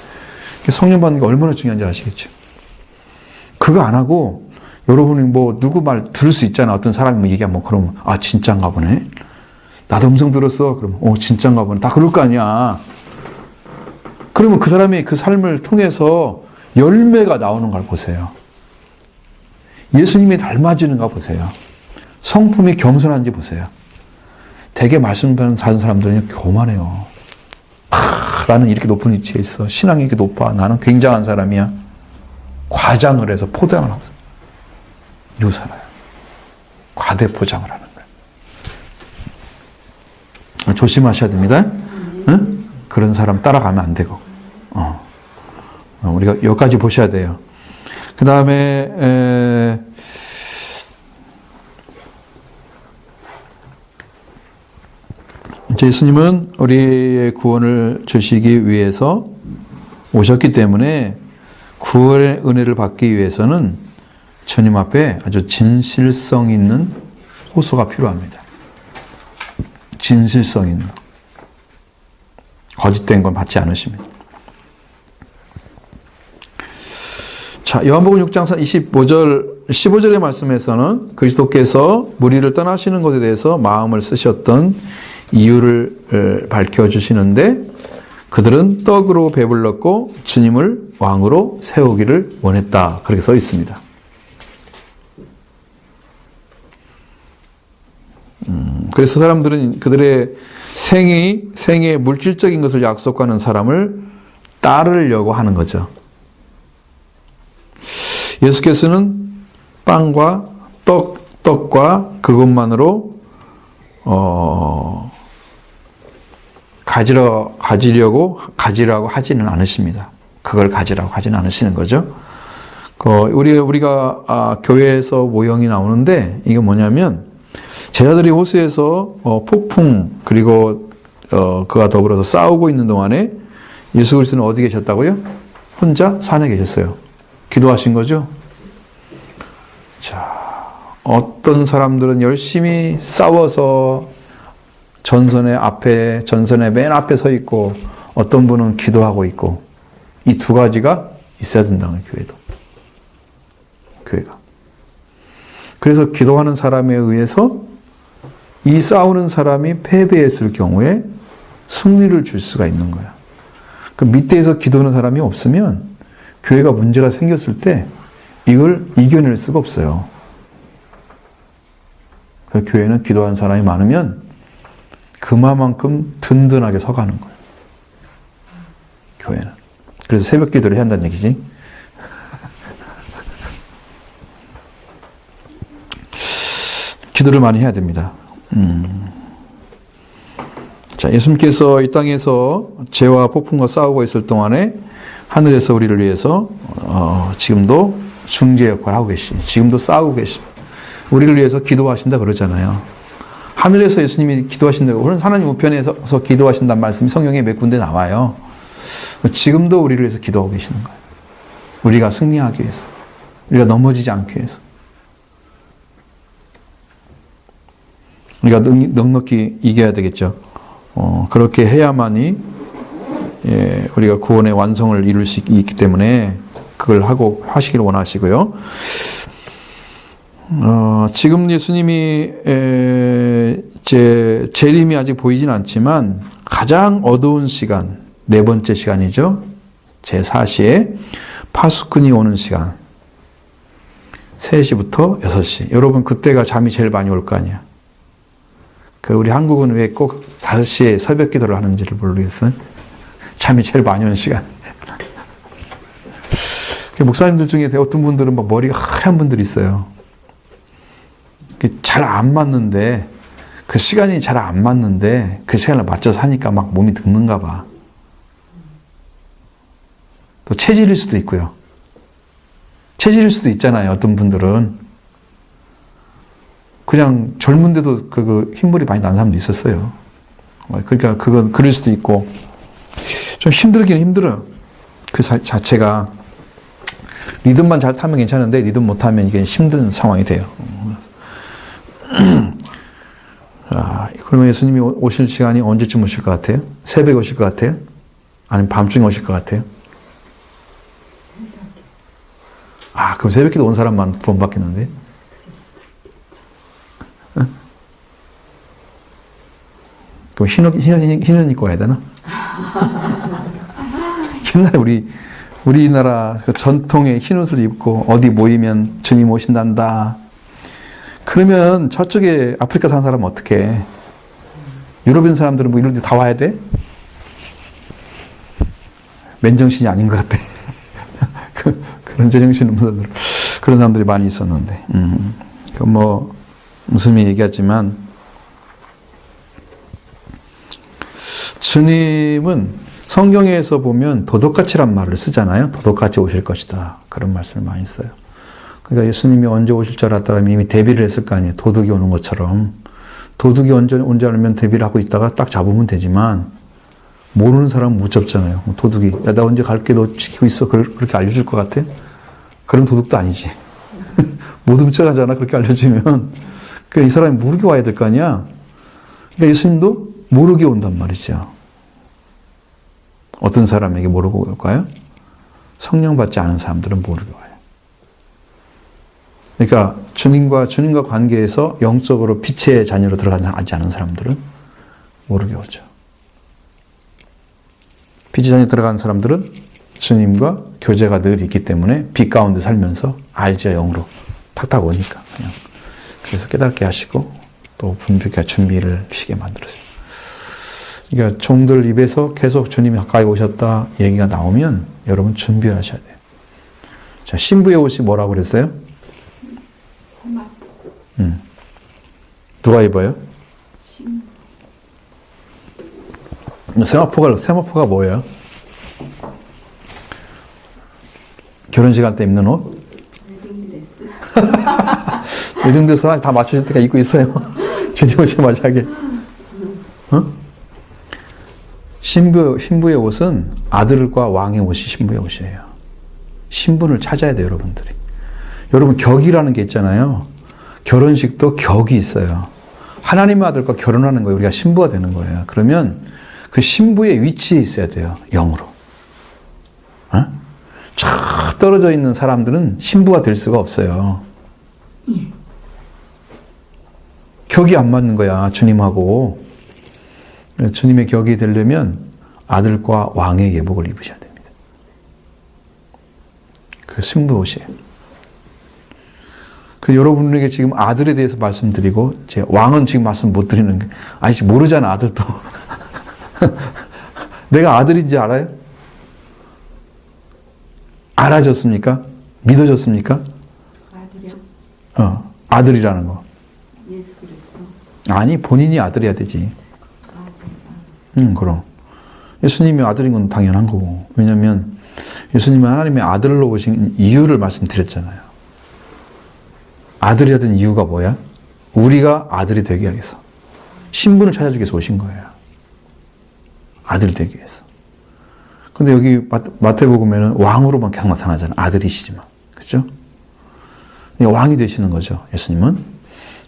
성령 받는 게 얼마나 중요한지 아시겠죠? 그거 안 하고 여러분이 뭐 누구 말 들을 수 있잖아. 어떤 사람이 뭐 얘기하면 그러면 아 진짠가 보네. 나도 음성 들었어. 그러면 진짠가 보네. 다 그럴 거 아니야. 그러면 그 사람이 그 삶을 통해서 열매가 나오는 걸 보세요. 예수님이 닮아지는가 보세요. 성품이 겸손한지 보세요. 되게 말씀 받는 사람들은 교만해요. 나는 이렇게 높은 위치에 있어. 신앙이 이렇게 높아. 나는 굉장한 사람이야. 과장을 해서 포장을 하고 이러고 살아요. 과대 포장을 하는 거예요. 조심하셔야 됩니다. 응? 그런 사람 따라가면 안 되고. 우리가 여기까지 보셔야 돼요. 그 다음에 예수님은 우리의 구원을 주시기 위해서 오셨기 때문에 구원의 은혜를 받기 위해서는 주님 앞에 아주 진실성 있는 호소가 필요합니다. 진실성 있는 거짓된 건 받지 않으십니다. 자, 요한복음 6장 25절, 15절의 말씀에서는 그리스도께서 무리를 떠나시는 것에 대해서 마음을 쓰셨던 이유를 밝혀주시는데 그들은 떡으로 배불렀고 주님을 왕으로 세우기를 원했다. 그렇게 써 있습니다. 그래서 사람들은 그들의 생의 물질적인 것을 약속하는 사람을 따르려고 하는 거죠. 예수께서는 빵과 떡과 그것만으로 가지라고 하지는 않으십니다. 그걸 가지라고 하지는 않으시는 거죠. 우리가 교회에서 모형이 나오는데 이게 뭐냐면 제자들이 호수에서 폭풍 그리고 그와 더불어서 싸우고 있는 동안에 예수 그리스도는 어디 계셨다고요? 혼자 산에 계셨어요. 기도하신 거죠. 자, 어떤 사람들은 열심히 싸워서 전선의 맨 앞에 서 있고 어떤 분은 기도하고 있고 이 두 가지가 있어야 된다는 거예요. 교회가. 그래서 기도하는 사람에 의해서 이 싸우는 사람이 패배했을 경우에 승리를 줄 수가 있는 거야. 그 밑에서 기도하는 사람이 없으면 교회가 문제가 생겼을 때 이걸 이겨낼 수가 없어요. 그 교회는 기도하는 사람이 많으면 그만큼 든든하게 서가는 거예요. 교회는. 그래서 새벽 기도를 해야 한다는 얘기지. 기도를 많이 해야 됩니다. 자, 예수님께서 이 땅에서 죄와 폭풍과 싸우고 있을 동안에 하늘에서 우리를 위해서 지금도 중재 역할을 하고 지금도 싸우고 계십니다. 우리를 위해서 기도하신다 그러잖아요. 하늘에서 예수님이 기도하신다고, 하나님 우편에서 기도하신다는 말씀이 성경에 몇 군데 나와요. 지금도 우리를 위해서 기도하고 계시는 거예요. 우리가 승리하기 위해서. 우리가 넘어지지 않기 위해서. 우리가 넉넉히 이겨야 되겠죠. 그렇게 해야만이 우리가 구원의 완성을 이룰 수 있기 때문에 그걸 하시기를 원하시고요. 지금 예수님이 재림이 아직 보이진 않지만 가장 어두운 시간, 네 번째 시간이죠. 제4시에 파수꾼이 오는 시간, 3시부터 6시. 여러분 그때가 잠이 제일 많이 올 거 아니야. 우리 한국은 왜 꼭 5시에 새벽 기도를 하는지를 모르겠어요. 잠이 제일 많이 오는 시간. 목사님들 중에 어떤 분들은 막 머리가 하얀 분들이 있어요. 잘 안 맞는데, 그 시간이 잘 안 맞는데, 그 시간을 맞춰서 하니까 막 몸이 늙는가 봐. 또 체질일 수도 있고요. 체질일 수도 있잖아요. 어떤 분들은. 그냥 젊은데도 흰물이 많이 나는 사람도 있었어요. 그러니까 그건 그럴 수도 있고. 좀 힘들긴 힘들어요. 그 자체가. 리듬만 잘 타면 괜찮은데, 리듬 못 타면 이게 힘든 상황이 돼요. 자, 그러면 예수님이 오실 시간이 언제쯤 오실 것 같아요? 새벽에 오실 것 같아요? 아니면 밤중에 오실 것 같아요? 아, 그럼 새벽기도 온 사람만 구원 받겠는데? 응? 그럼 흰옷 입고 가야 되나? 옛날에 우리나라 그 전통의 흰옷을 입고 어디 모이면 주님 오신단다. 그러면 저쪽에 아프리카 사는 사람은 어떻게? 유럽인 사람들은 뭐 이런 데 다 와야 돼? 맨정신이 아닌 것 같아. 그런 제정신 없는 사람들, 그런 사람들이 많이 있었는데. 뭐, 무슨 얘기하지만, 주님은 성경에서 보면 도덕가치란 말을 쓰잖아요. 도덕같이 오실 것이다. 그런 말씀을 많이 써요. 그러니까 예수님이 언제 오실 줄 알았다면 이미 대비를 했을 거 아니에요. 도둑이 오는 것처럼. 도둑이 언제 온지 알면 대비를 하고 있다가 딱 잡으면 되지만, 모르는 사람은 못 잡잖아요. 도둑이. 야, 나 언제 갈게, 너 지키고 있어. 그렇게 알려줄 것 같아? 그런 도둑도 아니지. 못 훔쳐가잖아. 그렇게 알려주면. 그러니까 이 사람이 모르게 와야 될 거 아니야? 그러니까 예수님도 모르게 온단 말이죠. 어떤 사람에게 모르고 올까요? 성령 받지 않은 사람들은 모르게 와요. 그러니까 주님과 관계에서 영적으로 빛의 자녀로 들어가지 않은 사람들은 모르게 오죠. 빛의 자녀 들어간 사람들은 주님과 교제가 늘 있기 때문에 빛 가운데 살면서 알지야 영으로 탁탁 오니까 그냥. 그래서 깨닫게 하시고 또 분별케 준비를 시게 만들었어요. 그러니까 종들 입에서 계속 주님이 가까이 오셨다 얘기가 나오면 여러분 준비하셔야 돼요. 자, 신부의 옷이 뭐라고 그랬어요? 누가 입어요? 세마포가 뭐예요? 결혼식 때 입는 옷? 웨딩드레스 다 맞춰질 때가 입고 있어요. 주님 오시마하게. 어? 신부의 옷은 아들과 왕의 옷이 신부의 옷이에요. 신분을 찾아야 돼요, 여러분들이. 여러분, 격이라는 게 있잖아요. 결혼식도 격이 있어요. 하나님의 아들과 결혼하는 거예요. 우리가 신부가 되는 거예요. 그러면 그 신부의 위치에 있어야 돼요. 영으로. 어? 쫙 떨어져 있는 사람들은 신부가 될 수가 없어요. 격이 안 맞는 거야, 주님하고. 주님의 격이 되려면 아들과 왕의 예복을 입으셔야 됩니다. 그 신부 옷이에요. 그 여러분에게 지금 아들에 대해서 말씀드리고, 제 왕은 지금 말씀 못 드리는 게, 아니, 모르잖아, 아들도. 내가 아들인지 알아요? 알아졌습니까? 믿어졌습니까? 아들이요? 아들이라는 거. 예수 그리스도. 아니, 본인이 아들이어야 되지. 그럼. 예수님이 아들인 건 당연한 거고. 왜냐면, 예수님은 하나님의 아들로 오신 이유를 말씀드렸잖아요. 아들이 된 이유가 뭐야? 우리가 아들이 되기 위해서. 신분을 찾아주기 위해서 오신 거예요. 아들이 되기 위해서. 근데 여기 마태복음에는 왕으로만 계속 나타나잖아요. 아들이시지만. 그죠? 왕이 되시는 거죠. 예수님은.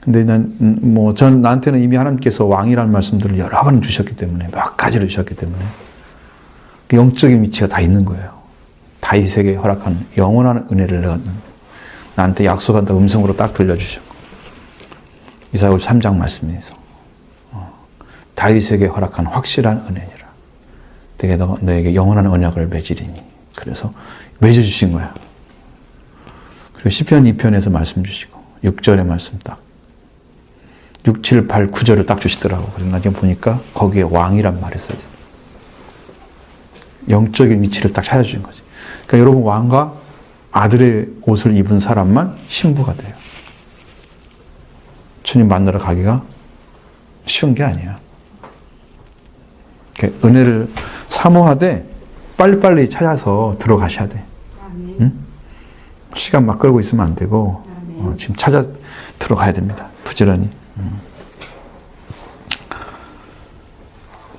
근데 나한테는 이미 하나님께서 왕이라는 말씀들을 여러 번 주셨기 때문에, 몇 가지를 주셨기 때문에, 그 영적인 위치가 다 있는 거예요. 다윗에게 허락한 영원한 은혜를 내가 나한테 약속한다 음성으로 딱 들려주셨고, 이사야 53장 말씀에서 다윗에게 허락한 확실한 은혜니라. 내게 너에게 영원한 언약을 맺으리니. 그래서 맺어주신 거야. 그리고 시편 2편에서 말씀 주시고 6절의 말씀 딱 6, 7, 8, 9절을 딱 주시더라고. 그래서 나중에 보니까 거기에 왕이란 말이 써있어. 영적인 위치를 딱 찾아주신 거지. 그러니까 여러분, 왕과 아들의 옷을 입은 사람만 신부가 돼요. 주님 만나러 가기가 쉬운 게 아니야. 은혜를 사모하되 빨리빨리 찾아서 들어가셔야 돼. 응? 시간 막 끌고 있으면 안 되고 지금 찾아 들어가야 됩니다. 부지런히.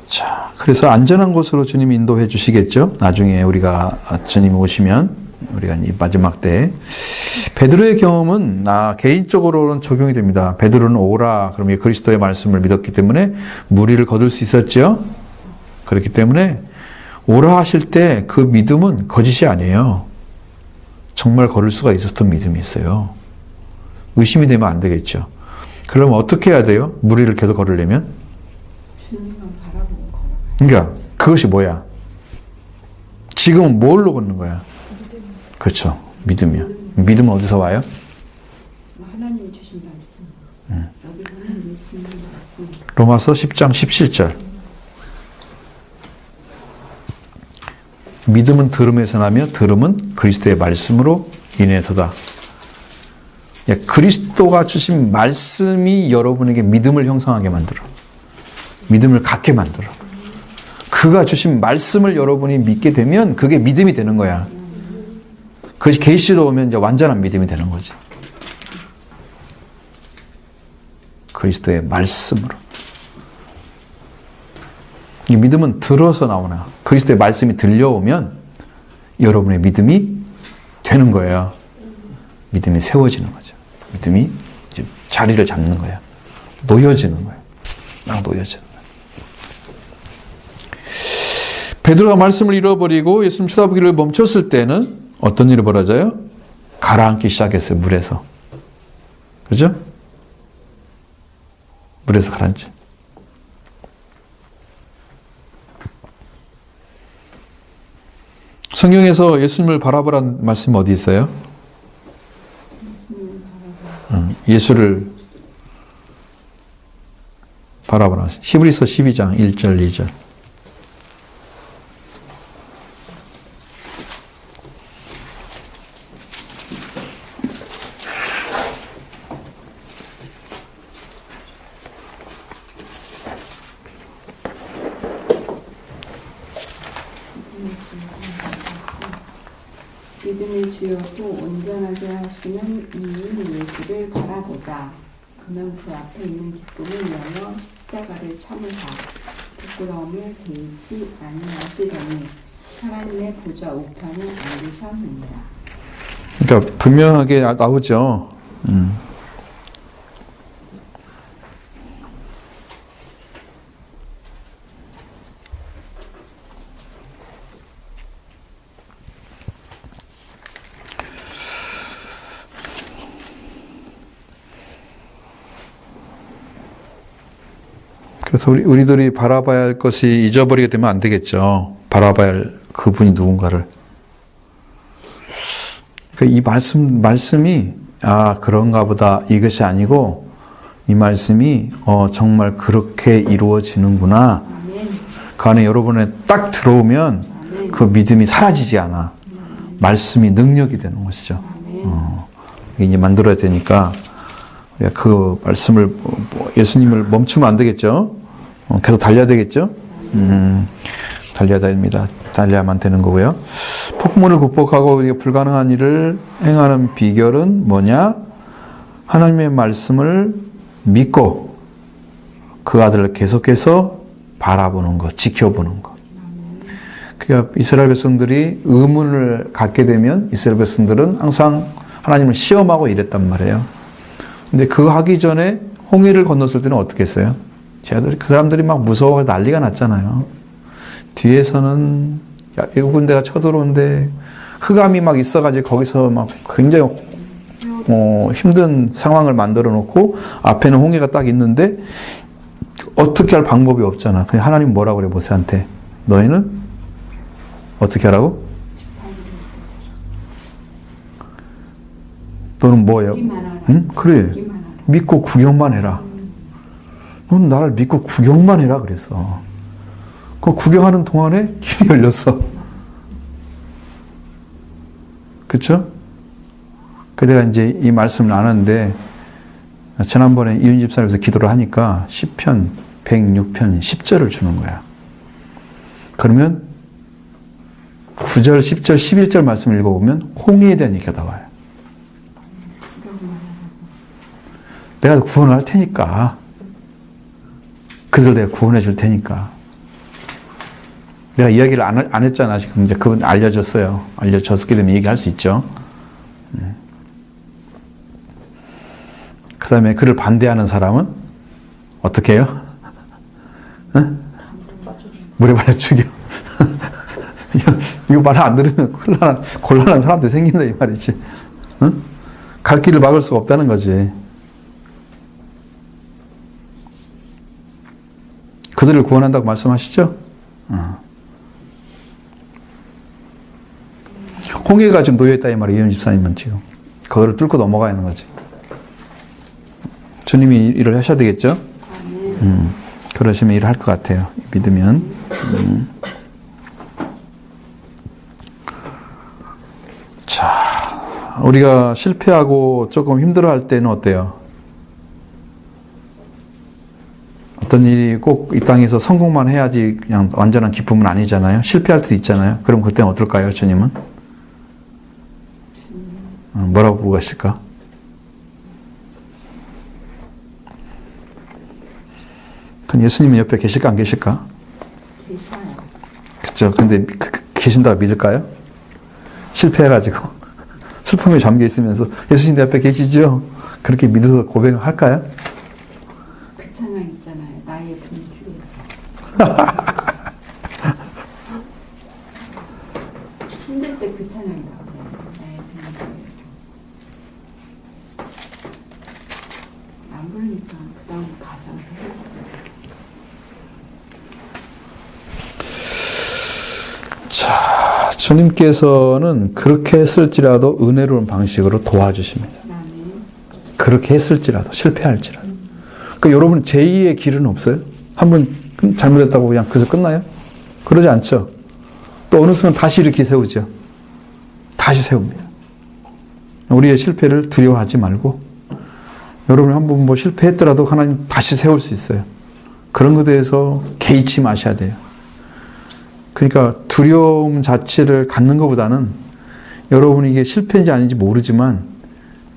자, 그래서 안전한 곳으로 주님이 인도해 주시겠죠. 나중에 우리가 주님이 오시면 우리가 이 마지막 때 베드로의 경험은 나 개인적으로는 적용이 됩니다. 베드로는 오라 그러면 그리스도의 말씀을 믿었기 때문에 무리를 거둘 수 있었죠. 그렇기 때문에 오라 하실 때 그 믿음은 거짓이 아니에요. 정말 걸을 수가 있었던 믿음이 있어요. 의심이 되면 안 되겠죠. 그러면 어떻게 해야 돼요? 무리를 계속 걸으려면? 주님만 바라보고 걸어가요. 그러니까 그것이 뭐야? 지금은 뭘로 걷는 거야? 그렇죠. 믿음이요. 믿음은 어디서 와요? 하나님이 주신 말씀. 여기서는 예수님 말씀. 로마서 10장 17절. 믿음은 들음에서 나며 들음은 그리스도의 말씀으로 인해서다. 그리스도가 주신 말씀이 여러분에게 믿음을 형성하게 만들어. 믿음을 갖게 만들어. 그가 주신 말씀을 여러분이 믿게 되면 그게 믿음이 되는 거야. 그것이 계시로 오면 이제 완전한 믿음이 되는 거지. 그리스도의 말씀으로. 이 믿음은 들어서 나오나. 그리스도의 말씀이 들려오면 여러분의 믿음이 되는 거예요. 믿음이 세워지는 거죠. 믿음이 이제 자리를 잡는 거야. 놓여지는 거야. 막 놓여지는 거야. 베드로가 말씀을 잃어버리고 예수님 쳐다보기를 멈췄을 때는 어떤 일이 벌어져요? 가라앉기 시작했어요. 물에서. 그죠? 물에서 가라앉지. 성경에서 예수님을 바라보라는 말씀이 어디 있어요? 예수를 바라보라. 히브리서 12장 1절 2절. 믿음의 주여고 온전하게 하시는 이인 예수를 바라보자. 그는 그 앞에 있는 기쁨을 위하여 십자가를 참으사 부끄러움을 개의치 아니하시더니 하나님의 보좌 우편에 앉으셨느니라. 그러니까 분명하게 나오죠. 그래서 우리들이 바라봐야 할 것이 잊어버리게 되면 안 되겠죠. 바라봐야 할 그분이 누군가를. 그러니까 이 말씀이 그런가 보다 이것이 아니고 이 말씀이 정말 그렇게 이루어지는구나. 아멘. 그 안에 여러분에 딱 들어오면 아멘. 그 믿음이 사라지지 않아. 말씀이 능력이 되는 것이죠. 아멘. 이제 만들어야 되니까 그 말씀을 예수님을 멈추면 안 되겠죠. 계속 달려야 되겠죠. 달려야 됩니다. 달려야만 되는 거고요. 폭풍을 극복하고 우리가 불가능한 일을 행하는 비결은 뭐냐? 하나님의 말씀을 믿고 그 아들을 계속해서 바라보는 것, 지켜보는 것. 그러니까 이스라엘 백성들이 의문을 갖게 되면 이스라엘 백성들은 항상 하나님을 시험하고 이랬단 말이에요. 근데 그거 하기 전에 홍해를 건넜을 때는 어떻게 했어요? 그 사람들이 막 무서워서 난리가 났잖아요. 뒤에서는 일곱 군대가 쳐들어오는데 흑암이 막 있어가지고 거기서 막 굉장히 힘든 상황을 만들어 놓고 앞에는 홍해가 딱 있는데 어떻게 할 방법이 없잖아. 그냥 하나님 뭐라고 그래 모세한테? 너희는 어떻게 하라고? 너는 뭐예요? 응? 그래. 믿고 구경만 해라. 너는 나를 믿고 구경만 해라 그랬어. 그 구경하는 동안에 길이 열렸어. 그쵸? 내가 이제 이 말씀을 안 하는데 지난번에 이윤 집사님께서 기도를 하니까 시편 106편 10절을 주는 거야. 그러면 9절, 10절, 11절 말씀을 읽어보면 홍해에 대한 얘기가 나와요. 내가 구원을 할 테니까 그들을 내가 구원해 줄 테니까 내가 이야기를 안 했잖아. 지금 이제 그분 알려줬어요. 알려줬기 때문에 얘기할 수 있죠. 그 다음에 그를 반대하는 사람은 어떻게 해요? 응? 물에 발라 죽여. 이거 말 안 들으면 곤란한 사람들이 생긴다 이 말이지. 응? 갈 길을 막을 수가 없다는 거지. 그들을 구원한다고 말씀하시죠? 홍해가 지금 놓여있다 이 말이에요. 이현 집사님은 지금. 그거를 뚫고 넘어가야 하는 거지. 주님이 일을 하셔야 되겠죠? 그러시면 일을 할 것 같아요. 믿으면. 자, 우리가 실패하고 조금 힘들어할 때는 어때요? 어떤 일이 꼭 이 땅에서 성공만 해야지 그냥 완전한 기쁨은 아니잖아요. 실패할 수도 있잖아요. 그럼 그때는 어떨까요, 주님은? 뭐라고 보고 가실까? 그럼 예수님은 옆에 계실까, 안 계실까? 계셔요. 그쵸. 근데 계신다고 믿을까요? 실패해가지고 슬픔에 잠겨 있으면서 예수님 내 옆에 계시죠? 그렇게 믿어서 고백을 할까요? 그 찬양 있잖아요. 나의 등 뒤에서. 힘들 때 그 찬양이 나오네요. 나의 등 뒤에서. 안 부르니까 그 다음 가사가 생각나요. 자, 주님께서는 그렇게 했을지라도 은혜로운 방식으로 도와주십니다. 그렇게 했을지라도, 실패할지라도. 그러니까 여러분 제2의 길은 없어요? 한번 잘못했다고 그냥 그래서 끝나요? 그러지 않죠. 또 어느 순간 다시 이렇게 세우죠. 다시 세웁니다. 우리의 실패를 두려워하지 말고 여러분 한번 뭐 실패했더라도 하나님 다시 세울 수 있어요. 그런 것에 대해서 개의치 마셔야 돼요. 그러니까 두려움 자체를 갖는 것보다는 여러분이 이게 실패인지 아닌지 모르지만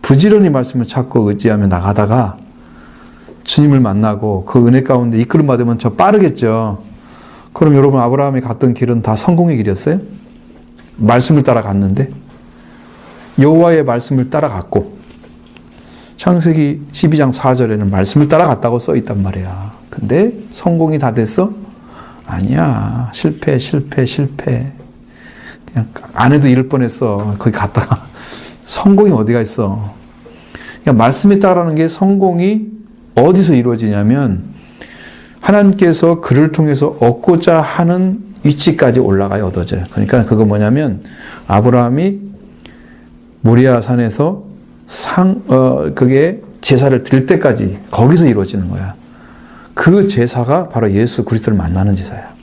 부지런히 말씀을 찾고 의지하며 나가다가 주님을 만나고 그 은혜 가운데 이끌음 받으면 저 빠르겠죠. 그럼 여러분 아브라함이 갔던 길은 다 성공의 길이었어요? 말씀을 따라갔는데 여호와의 말씀을 따라갔고 창세기 12장 4절에는 말씀을 따라갔다고 써있단 말이야. 근데 성공이 다 됐어? 아니야. 실패. 그냥 안 해도 이럴 뻔했어. 거기 갔다가 성공이 어디가 있어. 그러니까 말씀에 따르는 게 성공이 어디서 이루어지냐면 하나님께서 그를 통해서 얻고자 하는 위치까지 올라가야 얻어져요. 그러니까 그거 뭐냐면 아브라함이 모리아 산에서 그게 제사를 드릴 때까지 거기서 이루어지는 거야. 그 제사가 바로 예수 그리스도를 만나는 제사야.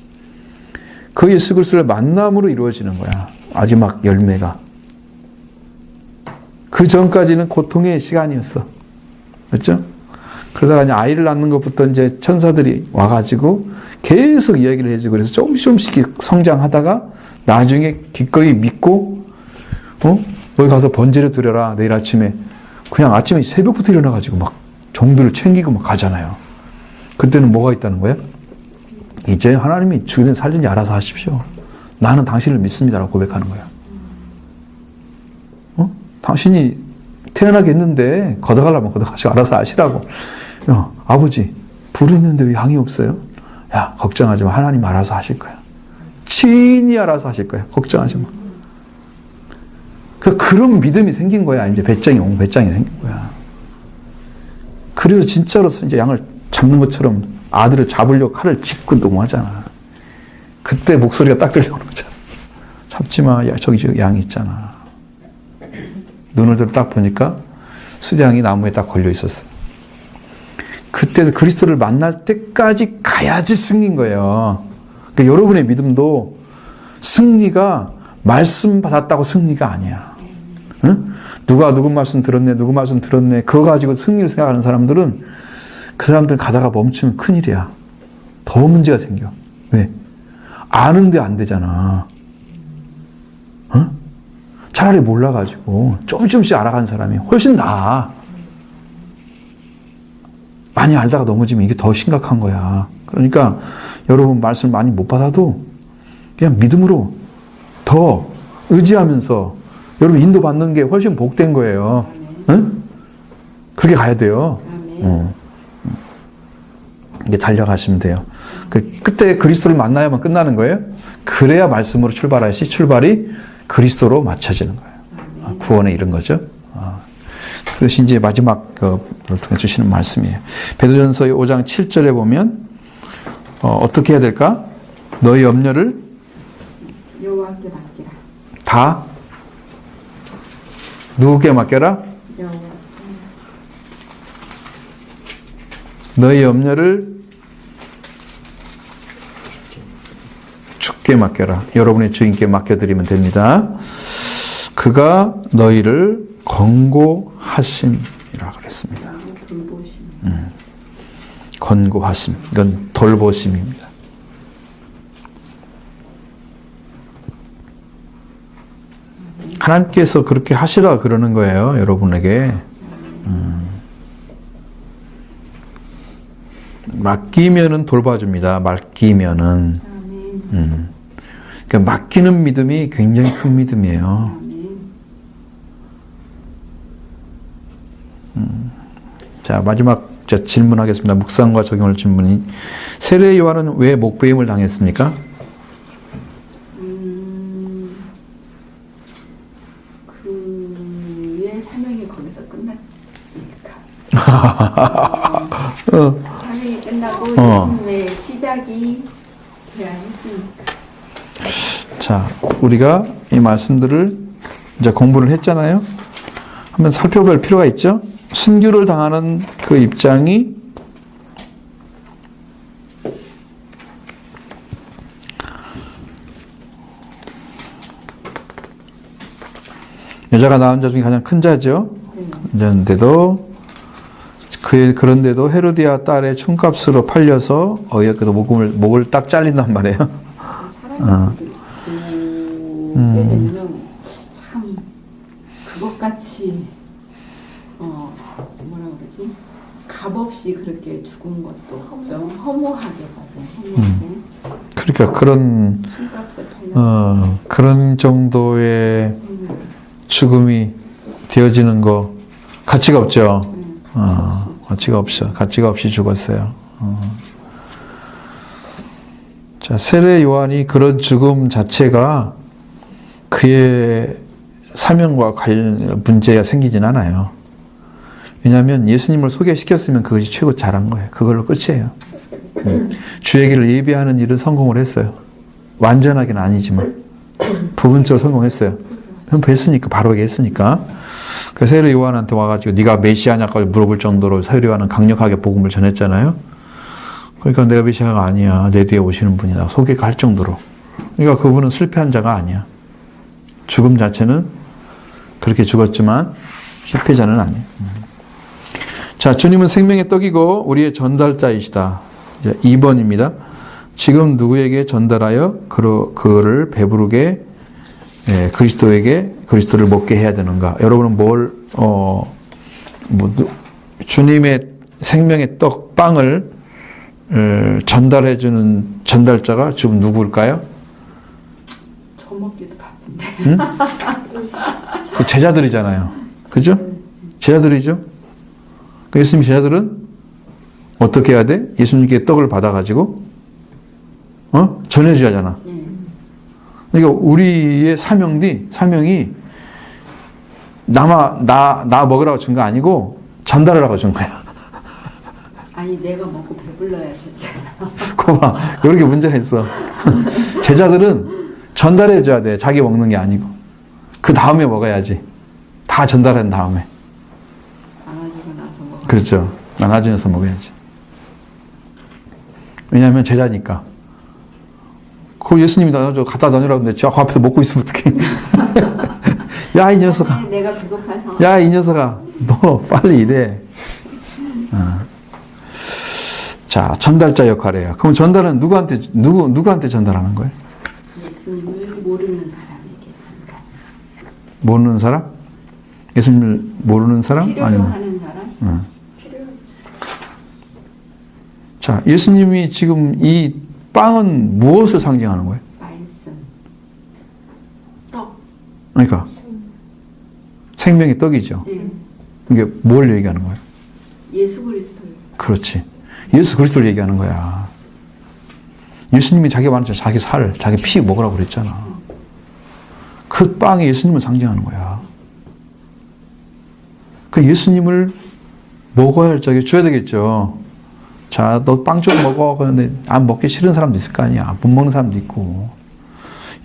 그 예수 그리스도를 만남으로 이루어지는 거야. 마지막 열매가. 그 전까지는 고통의 시간이었어. 그렇죠? 그러다가 이제 아이를 낳는 것부터 이제 천사들이 와가지고 계속 이야기를 해주고 그래서 조금씩 성장하다가 나중에 기꺼이 믿고 거기 가서 번제를 드려라. 내일 아침에 그냥 아침에 새벽부터 일어나가지고 막 종들을 챙기고 막 가잖아요. 그때는 뭐가 있다는 거야? 이제 하나님이 죽이든 살든지 알아서 하십시오. 나는 당신을 믿습니다라고 고백하는 거야. 당신이 태어나게 했는데 걷어가려면 걷어가시고 알아서 하시라고. 야, 아버지 불이 있는데 왜 양이 없어요? 야, 걱정하지 마. 하나님 알아서 하실 거야. 친히 알아서 하실 거야. 걱정하지 마. 그런 믿음이 생긴 거야. 이제 배짱이 생긴 거야. 그래서 진짜로 이제 양을 잡는 것처럼 아들을 잡으려고 칼을 짚고 농하잖아. 그때 목소리가 딱 들려오는 거잖아. 잡지 마. 야, 저기 양이 있잖아. 눈을 들어 딱 보니까 수양이 나무에 딱 걸려 있었어. 그때 그리스도를 만날 때까지 가야지 승리인 거예요. 그러니까 여러분의 믿음도 승리가 말씀 받았다고 승리가 아니야. 응? 누가 누구 말씀 들었네, 누구 말씀 들었네. 그거 가지고 승리를 생각하는 사람들은 그 사람들 가다가 멈추면 큰일이야. 더 문제가 생겨. 왜? 아는데 안 되잖아. 응? 차라리 몰라가지고 조금씩 알아가는 사람이 훨씬 나아. 많이 알다가 넘어지면 이게 더 심각한 거야. 그러니까 여러분 말씀 많이 못 받아도 그냥 믿음으로 더 의지하면서 여러분 인도받는 게 훨씬 복된 거예요. 응? 그렇게 가야 돼요. 이게 달려가시면 돼요. 그때 그리스도를 만나야만 끝나는 거예요. 그래야 말씀으로 출발하시 출발이 그리스도로 맞춰지는 거예요. 구원에 이른 거죠. 그것이 이제 마지막 를 통해 주시는 말씀이에요. 베드로전서 5장 7절에 보면 어떻게 해야 될까? 너희 염려를 여호와께 맡기라. 다 누구께 맡겨라? 여호와. 너희 염려를 주께 맡겨라. 여러분의 주인께 맡겨드리면 됩니다. 그가 너희를 권고하심이라 그랬습니다. 돌보심. 권고하심. 이건 돌보심입니다. 하나님께서 그렇게 하시라 그러는 거예요. 여러분에게. 맡기면은 돌봐줍니다. 맡기면은. 아멘. 그러니까 맡기는 믿음이 굉장히 큰 믿음이에요. 아멘. 자, 마지막 질문하겠습니다. 묵상과 적용할 질문이. 세례 요한은 왜 목배임을 당했습니까? 그의 사명이 거기서 끝났으니까. 사명이 끝나고 예수님의 시작이 돼야 했으니까. 자, 우리가 이 말씀들을 이제 공부를 했잖아요. 한번 살펴볼 필요가 있죠. 순교를 당하는 그 입장이 여자가 낳은 자 중에 가장 큰 자죠. 그런데도 그런데도 헤로디아 딸의 춤값으로 팔려서 어이없게도 목을 딱 잘린단 말이에요. 사람이 그게 되면은 참 그것같이 뭐라 그러지? 값없이 그렇게 죽은 것도 없죠. 허무하게 봐서 허무하게. 그러니까 그런 춤값에 팔려. 그런 정도의 죽음이 되어지는 거 가치가 없죠. 가치가 없어. 가치가 없이 죽었어요. 자, 세례 요한이 그런 죽음 자체가 그의 사명과 관련 문제가 생기진 않아요. 왜냐하면 예수님을 소개시켰으면 그것이 최고 잘한 거예요. 그걸로 끝이에요. 주의 길을 예비하는 일은 성공을 했어요. 완전하게는 아니지만 부분적으로 성공했어요. 뵀으니까 바로 얘기했으니까. 그래서 세례 요한한테 와가지고 네가 메시아냐까지 물어볼 정도로 세례 요한은 강력하게 복음을 전했잖아요. 그러니까 내가 메시아가 아니야. 내 뒤에 오시는 분이다. 소개가 할 정도로. 그러니까 그분은 실패한 자가 아니야. 죽음 자체는 그렇게 죽었지만 실패자는 아니에요. 자, 주님은 생명의 떡이고 우리의 전달자이시다. 이제 2번입니다. 지금 누구에게 전달하여 그를 배부르게 그리스도를 먹게 해야 되는가? 여러분은 주님의 생명의 떡, 빵을 전달해주는 전달자가 지금 누구일까요? 저 먹기도 바쁜데. 응? 그 제자들이잖아요. 그죠? 제자들이죠? 그 예수님 제자들은 어떻게 해야 돼? 예수님께 떡을 받아가지고, 전해줘야 하잖아. 그러니까 우리의 사명이 나 먹으라고 준 거 아니고 전달하라고 준 거야. 아니 내가 먹고 배불러야 진짜나. 고마. 이렇게 문제가 있어. 제자들은 전달해 줘야 돼. 자기 먹는 게 아니고. 그 다음에 먹어야지. 다 전달한 다음에. 안아주고 나서 먹어. 그렇죠. 나눠주면서 먹어야지. 왜냐하면 제자니까. 그 예수님이 갖다 놔주라고 했는데 저 앞에서 먹고 있으면 어떡해. 야, 이 녀석아. 내가 배고파서. 야, 이 녀석아. 너 빨리 일해. 자, 전달자 역할이에요. 그럼 전달은 누구한테 전달하는 거예요? 예수님을 모르는 사람에게 전달. 모르는 사람? 예수님을 모르는 사람? 필요로 아니면? 하는 사람? 자, 예수님이 지금 이 빵은 무엇을 상징하는 거예요? 말씀. 떡. 그러니까 생명의 떡이죠. 네. 이게 뭘 얘기하는 거예요? 예수 그리스도. 그렇지. 예수 그리스도를 얘기하는 거야. 예수님이 자기 말한 자기 살, 자기 피 먹으라고 그랬잖아. 그 빵이 예수님을 상징하는 거야. 그 예수님을 먹어야 할 적에 줘야 되겠죠. 자, 너 빵 좀 먹어. 그런데 안 먹기 싫은 사람도 있을 거 아니야. 못 먹는 사람도 있고.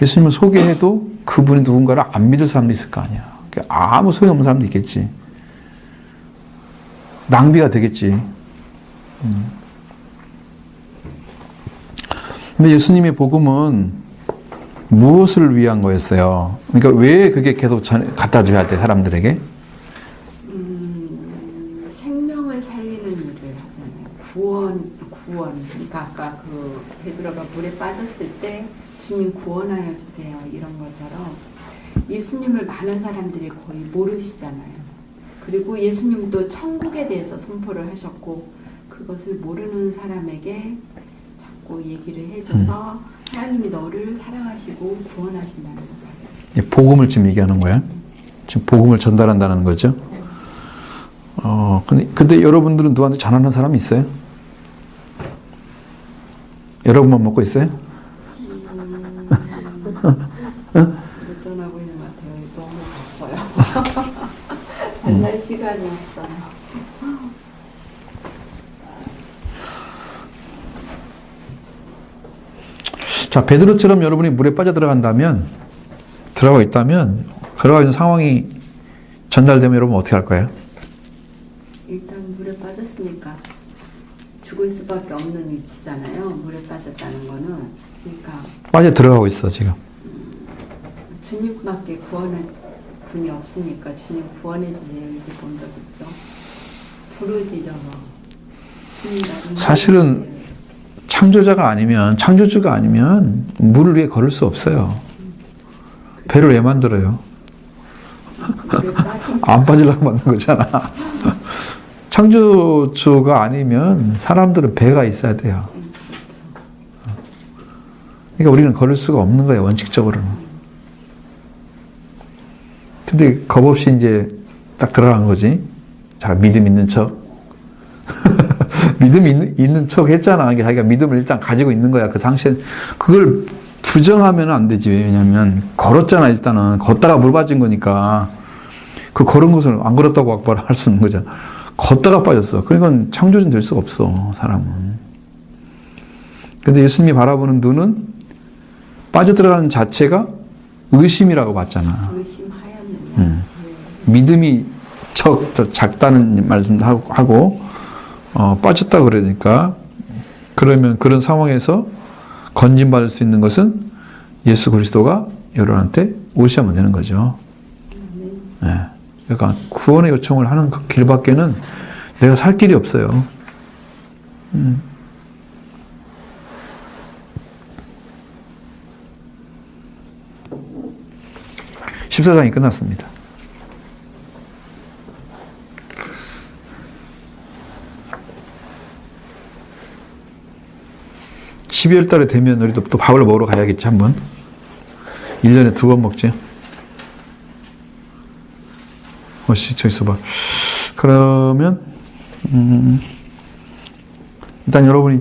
예수님을 소개해도 그분이 누군가를 안 믿을 사람도 있을 거 아니야. 아무 소용없는 사람도 있겠지. 낭비가 되겠지. 근데 예수님의 복음은 무엇을 위한 거였어요? 그러니까 왜 그게 계속 갖다 줘야 돼, 사람들에게? 생명을 살리는 일을 하잖아요. 구원. 그러니까 아까 그 베드로가 물에 빠졌을 때 주님 구원하여 주세요. 이런 것처럼 예수님을 많은 사람들이 거의 모르시잖아요. 그리고 예수님도 천국에 대해서 선포를 하셨고 그것을 모르는 사람에게 자꾸 얘기를 해줘서 하나님이 너를 사랑하시고 구원하신다는 거예요. 복음을 지금 얘기하는 거야. 지금 복음을 전달한다는 거죠. 근데 여러분들은 누구한테 전하는 사람이 있어요? 여러분만 먹고 있어요? 못 전하고 있는 것 같아요. 너무 바빠요. 맨날 시간이 없어요. 자, 베드로처럼 여러분이 물에 빠져 들어가 있는 상황이 전달되면 여러분 어떻게 할 거예요? 일단 물에 빠졌으니까 죽을 수밖에 없는 위치잖아요. 물에 빠졌다는 거는. 그러니까 빠져 들어가고 있어, 지금. 주님밖에 구원할 분이 없으니까 주님 구원해 주세요. 이게 먼저 있죠. 부르짖어서 사실은 창조주가 아니면 물을 위해 걸을 수 없어요. 배를 왜 만들어요? 안 빠지려고 만든 거잖아. 창조주가 아니면 사람들은 배가 있어야 돼요. 그러니까 우리는 걸을 수가 없는 거예요, 원칙적으로는. 근데 겁 없이 이제 딱 들어간 거지. 자, 믿음 있는 척. 믿음 있는 척 했잖아. 그러니까 자기가 믿음을 일단 가지고 있는 거야. 그 당시에 그걸 부정하면 안 되지. 왜냐면 걸었잖아. 일단은 걷다가 물 빠진 거니까 그 걸은 것을 안 걸었다고 악발을 할 수 있는 거죠. 걷다가 빠졌어. 그러니까 창조주는 될 수가 없어, 사람은. 근데 예수님이 바라보는 눈은 빠져들어가는 자체가 의심이라고 봤잖아. 의심하였느냐. 믿음이 작다는 말씀도 하고 빠졌다 그러니까 그러면 그런 상황에서 건진받을 수 있는 것은 예수 그리스도가 여러분한테 오시면 되는 거죠. 네. 그러니까 구원의 요청을 하는 그 길밖에는 내가 살 길이 없어요. 14장이 끝났습니다. 12월 달에 되면 우리도 또 밥을 먹으러 가야겠지, 한번. 1년에 2번 먹지. 저기 있어봐. 그러면, 일단 여러분이,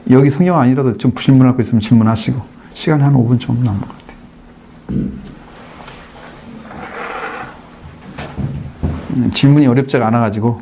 여기 성경 아니라도 좀 질문할 거 있으면 질문하시고, 시간이 한 5분 정도 남은 것 같아요. 질문이 어렵지가 않아가지고,